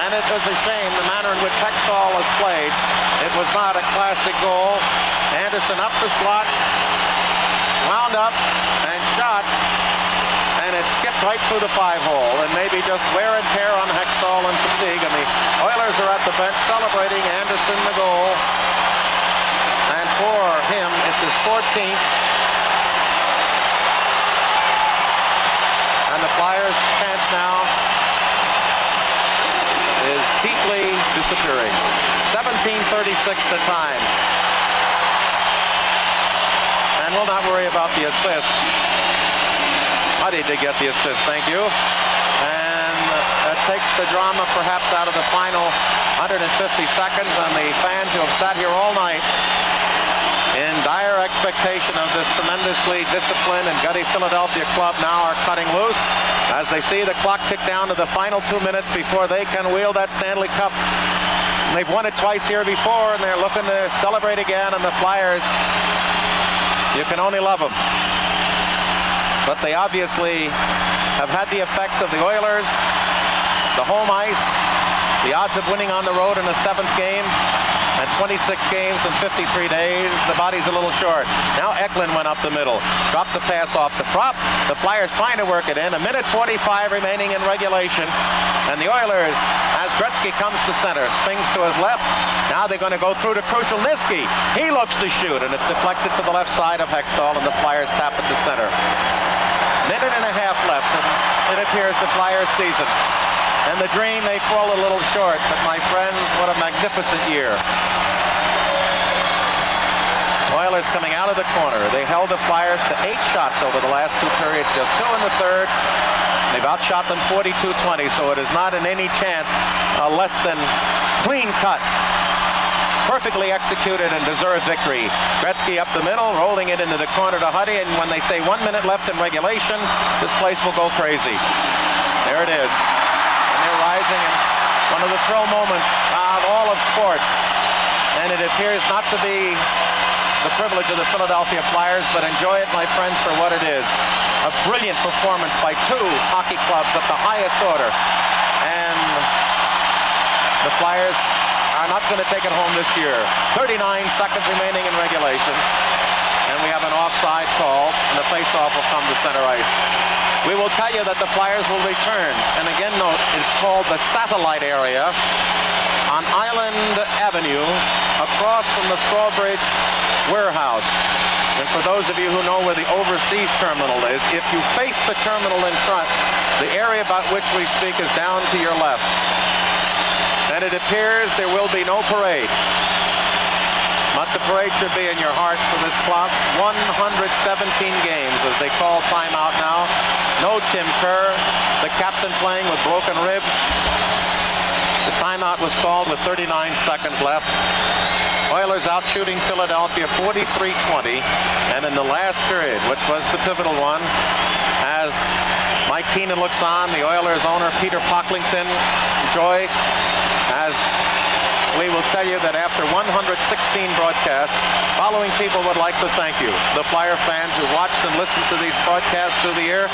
And it is a shame the manner in which Hextall has played. It was not a classic goal. Anderson up the slot, wound up and shot, and it skipped right through the 5-hole, and maybe just wear and tear on Hextall and fatigue. And the Oilers are at the bench celebrating Anderson the goal. And for him, it's his 14th. And the Flyers' chance now is deeply disappearing. 17:36 the time. And we'll not worry about the assist. Huddy did get the assist, thank you. And that takes the drama perhaps out of the final 150 seconds, and the fans who have sat here all night in dire expectation of this tremendously disciplined and gutty Philadelphia club now are cutting loose as they see the clock tick down to the final 2 minutes before they can wield that Stanley Cup. And they've won it twice here before, and they're looking to celebrate again, and the Flyers, you can only love them. But they obviously have had the effects of the Oilers, the home ice, the odds of winning on the road in a 7th game, and 26 games in 53 days. The body's a little short. Now Eklund went up the middle, dropped the pass off the prop. The Flyers trying to work it in. 1:45 remaining in regulation. And the Oilers, as Gretzky comes to center, swings to his left. Now they're going to go through to Crucial Niski. He looks to shoot, and it's deflected to the left side of Hextall, and the Flyers tap it to center. 1.5 minutes left, and it appears the Flyers season. And the dream may fall a little short, but my friends, what a magnificent year. Oilers coming out of the corner. They held the Flyers to 8 shots over the last 2 periods, just 2 in the third. They've outshot them 42-20, so it is not in any chance a less than clean cut. Perfectly executed and deserved victory. Gretzky up the middle, rolling it into the corner to Huddy, and when they say 1 minute left in regulation, this place will go crazy. There it is. And they're rising in one of the thrill moments of all of sports. And it appears not to be the privilege of the Philadelphia Flyers, but enjoy it, my friends, for what it is. A brilliant performance by 2 hockey clubs at the highest order. And the Flyers are not going to take it home this year. 39 seconds remaining in regulation. And we have an offside call, and the faceoff will come to center ice. We will tell you that the Flyers will return. And again, note, it's called the satellite area on Island Avenue across from the Strawbridge warehouse. And for those of you who know where the overseas terminal is, if you face the terminal in front, the area about which we speak is down to your left. And it appears there will be no parade. But the parade should be in your heart for this club. 117 games as they call timeout now. No Tim Kerr, the captain playing with broken ribs. The timeout was called with 39 seconds left. Oilers out shooting Philadelphia 43-20. And in the last period, which was the pivotal one, as Mike Keenan looks on, the Oilers owner Peter Pocklington, Joy, as we will tell you that after 116 broadcasts, following people would like to thank you. The Flyer fans who watched and listened to these broadcasts through the year.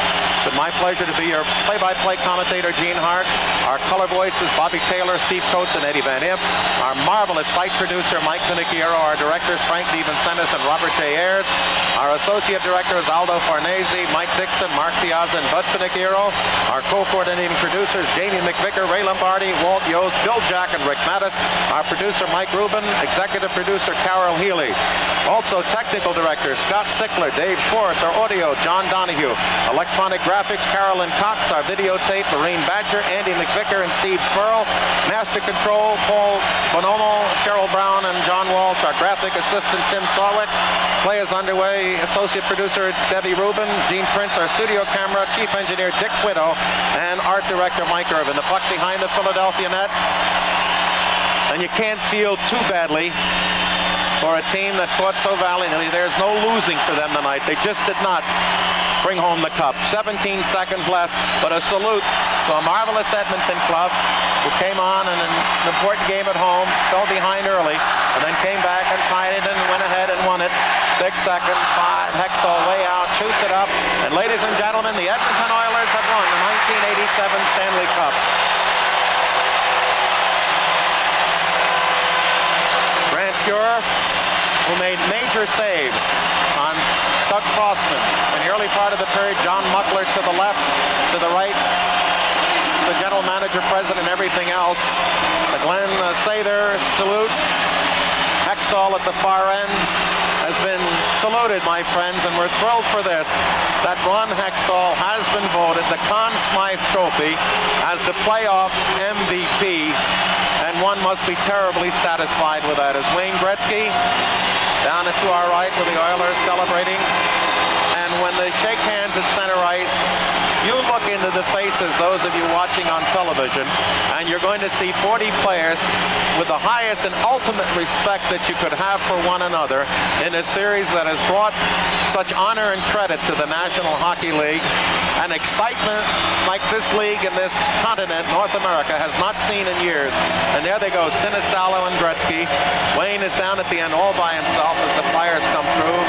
It's my pleasure to be your play-by-play commentator, Gene Hart. Our color voices, Bobby Taylor, Steve Coates, and Eddie Van Imp. Our marvelous site producer, Mike Finicchiero. Our directors, Frank DiVincentis and Robert J. Ayers. Our associate directors, Aldo Farnese, Mike Dixon, Mark Piazza, and Bud Finicchiero. Our co-coordinating producers, Jamie McVicker, Ray Lombardi, Walt Yost, Bill Jack, and Rick Mattis. Our producer, Mike Rubin, executive producer, Carol Healy. Also, technical directors, Scott Sickler, Dave Schwartz. Our audio, John Donahue. Electronic graphics, Carolyn Cox. Our videotape, Lorraine Badger, Andy McVicker, and Steve Spurl. Master control, Paul Bonomo, Cheryl Brown, and John Walsh. Our graphic assistant, Tim Sawick. Play is underway. Associate producer, Debbie Rubin. Gene Prince, our studio camera. Chief engineer, Dick Quiddo. And art director, Mike Irvin. The puck behind the Philadelphia net. And you can't feel too badly for a team that fought so valiantly. There's no losing for them tonight. They just did not bring home the cup. 17 seconds left, but a salute to a marvelous Edmonton club who came on in an important game at home, fell behind early, and then came back and tied it and went ahead and won it. 6 seconds, 5. Hextall way out, shoots it up. And ladies and gentlemen, the Edmonton Oilers have won the 1987 Stanley Cup. Grant Fuhr, who made major saves on Doug Crossman. In the early part of the period, John Muckler to the left, to the right, the general manager, president, everything else. The Glenn Sather salute. Hextall at the far end has been saluted, my friends, and we're thrilled for this, that Ron Hextall has been voted the Conn Smythe Trophy as the playoffs MVP, and one must be terribly satisfied with that. As Wayne Gretzky down to our right with the Oilers celebrating, and when they shake hands at center ice, you look into the faces, those of you watching on television, and you're going to see 40 players with the highest and ultimate respect that you could have for one another in a series that has brought such honor and credit to the National Hockey League, and excitement like this league and this continent, North America, has not seen in years. And there they go, Sinisalo and Gretzky. Wayne is down at the end all by himself as the Flyers come through.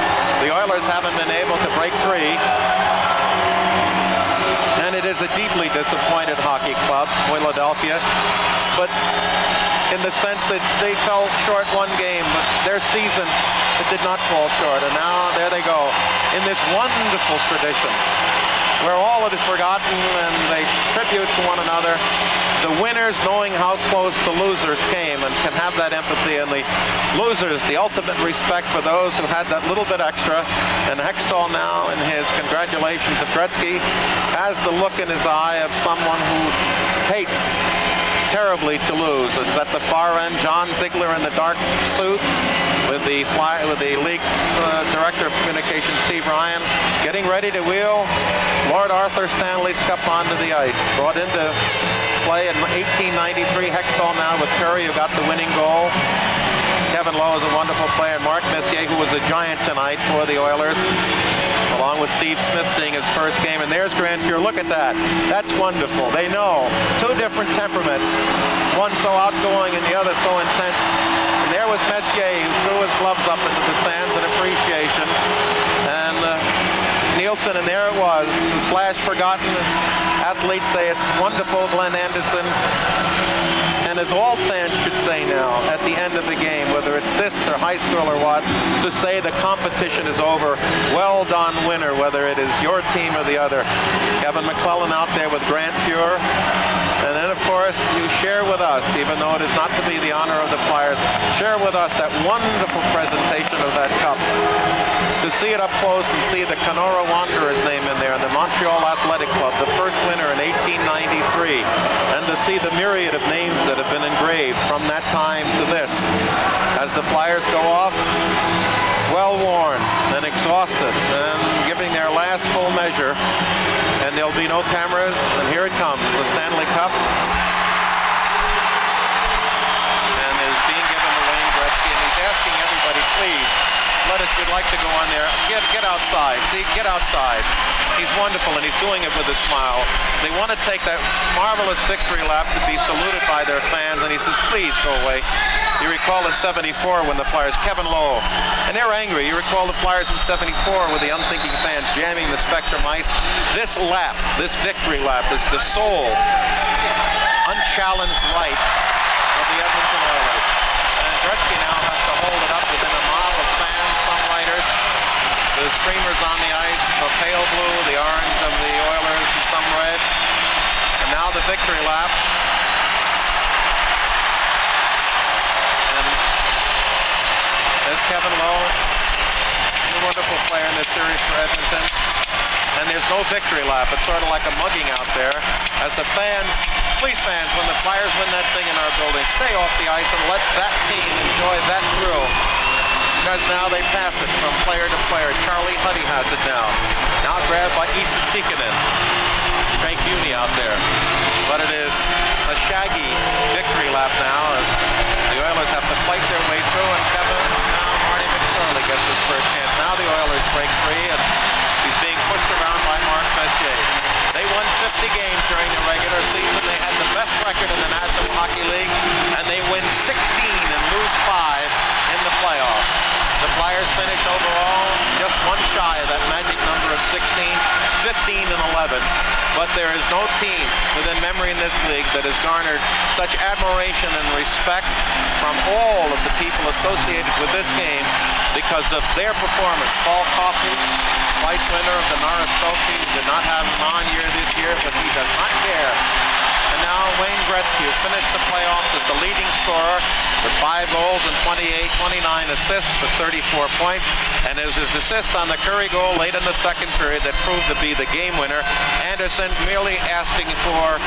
The Oilers haven't been able to break free. And it is a deeply disappointed hockey club, Philadelphia, but in the sense that they fell short one game, but their season, it did not fall short. And now there they go in this wonderful tradition where all it is forgotten and they tribute to one another. The winners knowing how close the losers came and can have that empathy, and the losers the ultimate respect for those who had that little bit extra. And Hextall now in his congratulations of Gretzky has the look in his eye of someone who hates terribly to lose. It's at the far end, John Ziegler in the dark suit with the league's director of communications, Steve Ryan, getting ready to wheel Lord Arthur Stanley's cup onto the ice. Brought into play in 1893. Hextall now with Curry, who got the winning goal. Kevin Lowe is a wonderful player. Mark Messier, who was a giant tonight for the Oilers, along with Steve Smith seeing his first game. And there's Grant Fuhr. Look at that. That's wonderful. They know. Two different temperaments. One so outgoing and the other so intense. And there was Messier, who threw his gloves up into the stands in appreciation. And Nielsen, and there it was. The slash forgotten. Athletes say it's wonderful, Glenn Anderson. And as all fans should say now, at the end of the game, whether it's this or high school or what, to say the competition is over. Well done, winner, whether it is your team or the other. Kevin McClellan out there with Grant Fuhr. And then, of course, you share with us, even though it is not to be the honor of the Flyers, share with us that wonderful presentation of that cup. To see it up close and see the Kenora Wanderers name in there, and the Montreal Athletic Club, the first winner in 1893, and to see the myriad of names that have been engraved from that time to this. As the Flyers go off, well worn and exhausted and giving their last full measure, and there'll be no cameras, and here it comes, the Stanley Cup, and is being given to Wayne Gretzky, and he's asking everybody, please, we'd like to go on there. Get outside. See, get outside. He's wonderful, and he's doing it with a smile. They want to take that marvelous victory lap to be saluted by their fans, and he says, please go away. You recall in 74 when the Flyers, Kevin Lowe, and they're angry. You recall the Flyers in 74 with the unthinking fans jamming the Spectrum ice. This lap, this victory lap, is the sole, unchallenged right of the Edmonton Oilers. And Gretzky now has to hold it up within a mile of fans, some writers, the streamers on the ice, the pale blue, the orange of the Oilers, and some red. And now the victory lap. And there's Kevin Lowe, a wonderful player in this series for Edmonton. And there's no victory lap. It's sort of like a mugging out there. As the fans, please fans, when the Flyers win that thing in our building, stay off the ice and let that team enjoy that thrill. Because now they pass it from player to player. Charlie Huddy has it now. Now grabbed by Issa Tikkanen. Frank Uni out there. But it is a shaggy victory lap now as the Oilers have to fight their way through, and Kevin, now Marty McSorley gets his first chance. Now the Oilers break free, and he's being pushed around by Mark Messier. They won 50 games during the regular season. They had the best record in the National Hockey League, and they win 16 and lose 5 in the playoffs. The Flyers finish overall just one shy of that magic number of 16, 15 and 11. But there is no team within memory in this league that has garnered such admiration and respect from all of the people associated with this game because of their performance. Paul Coffey, vice winner of the Norris Trophy, did not have an on year this year, but he does not care. And now Wayne Gretzky finished the playoffs as the leading scorer with 5 goals and 29 assists for 34 points. And it was his assist on the Curry goal late in the second period that proved to be the game winner. Anderson merely asking for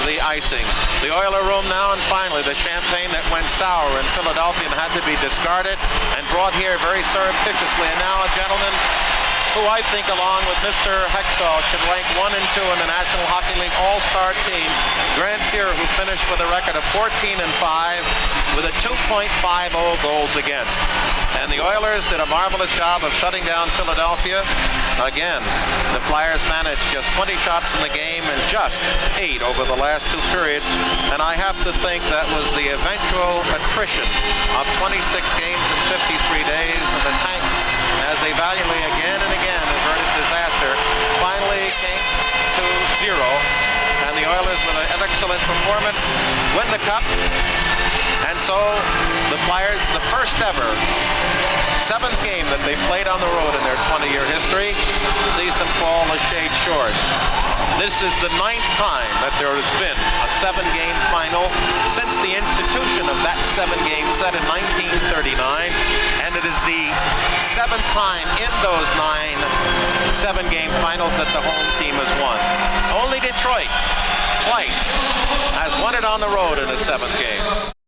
the icing. The Oiler room now, and finally the champagne that went sour in Philadelphia and had to be discarded and brought here very surreptitiously. And now a gentleman who I think, along with Mr. Hextall, should rank 1 and 2 in the National Hockey League All-Star team. Grant Fuhr, who finished with a record of 14 and 5 with a 2.50 goals against. And the Oilers did a marvelous job of shutting down Philadelphia. Again, the Flyers managed just 20 shots in the game and just 8 over the last 2 periods. And I have to think that was the eventual attrition of 26 games in 53 days, and the Tanks, as they valiantly again and again averted disaster, finally came to 0. And the Oilers, with an excellent performance, win the Cup. And so the Flyers, the first ever 7th game that they played on the road in their 20-year history, sees them fall a shade short. This is the 9th time that there has been a 7-game final since the institution of that 7-game set in 1939, and it is the 7th time in those 9 7-game finals that the home team has won. Only Detroit twice has won it on the road in a 7th game.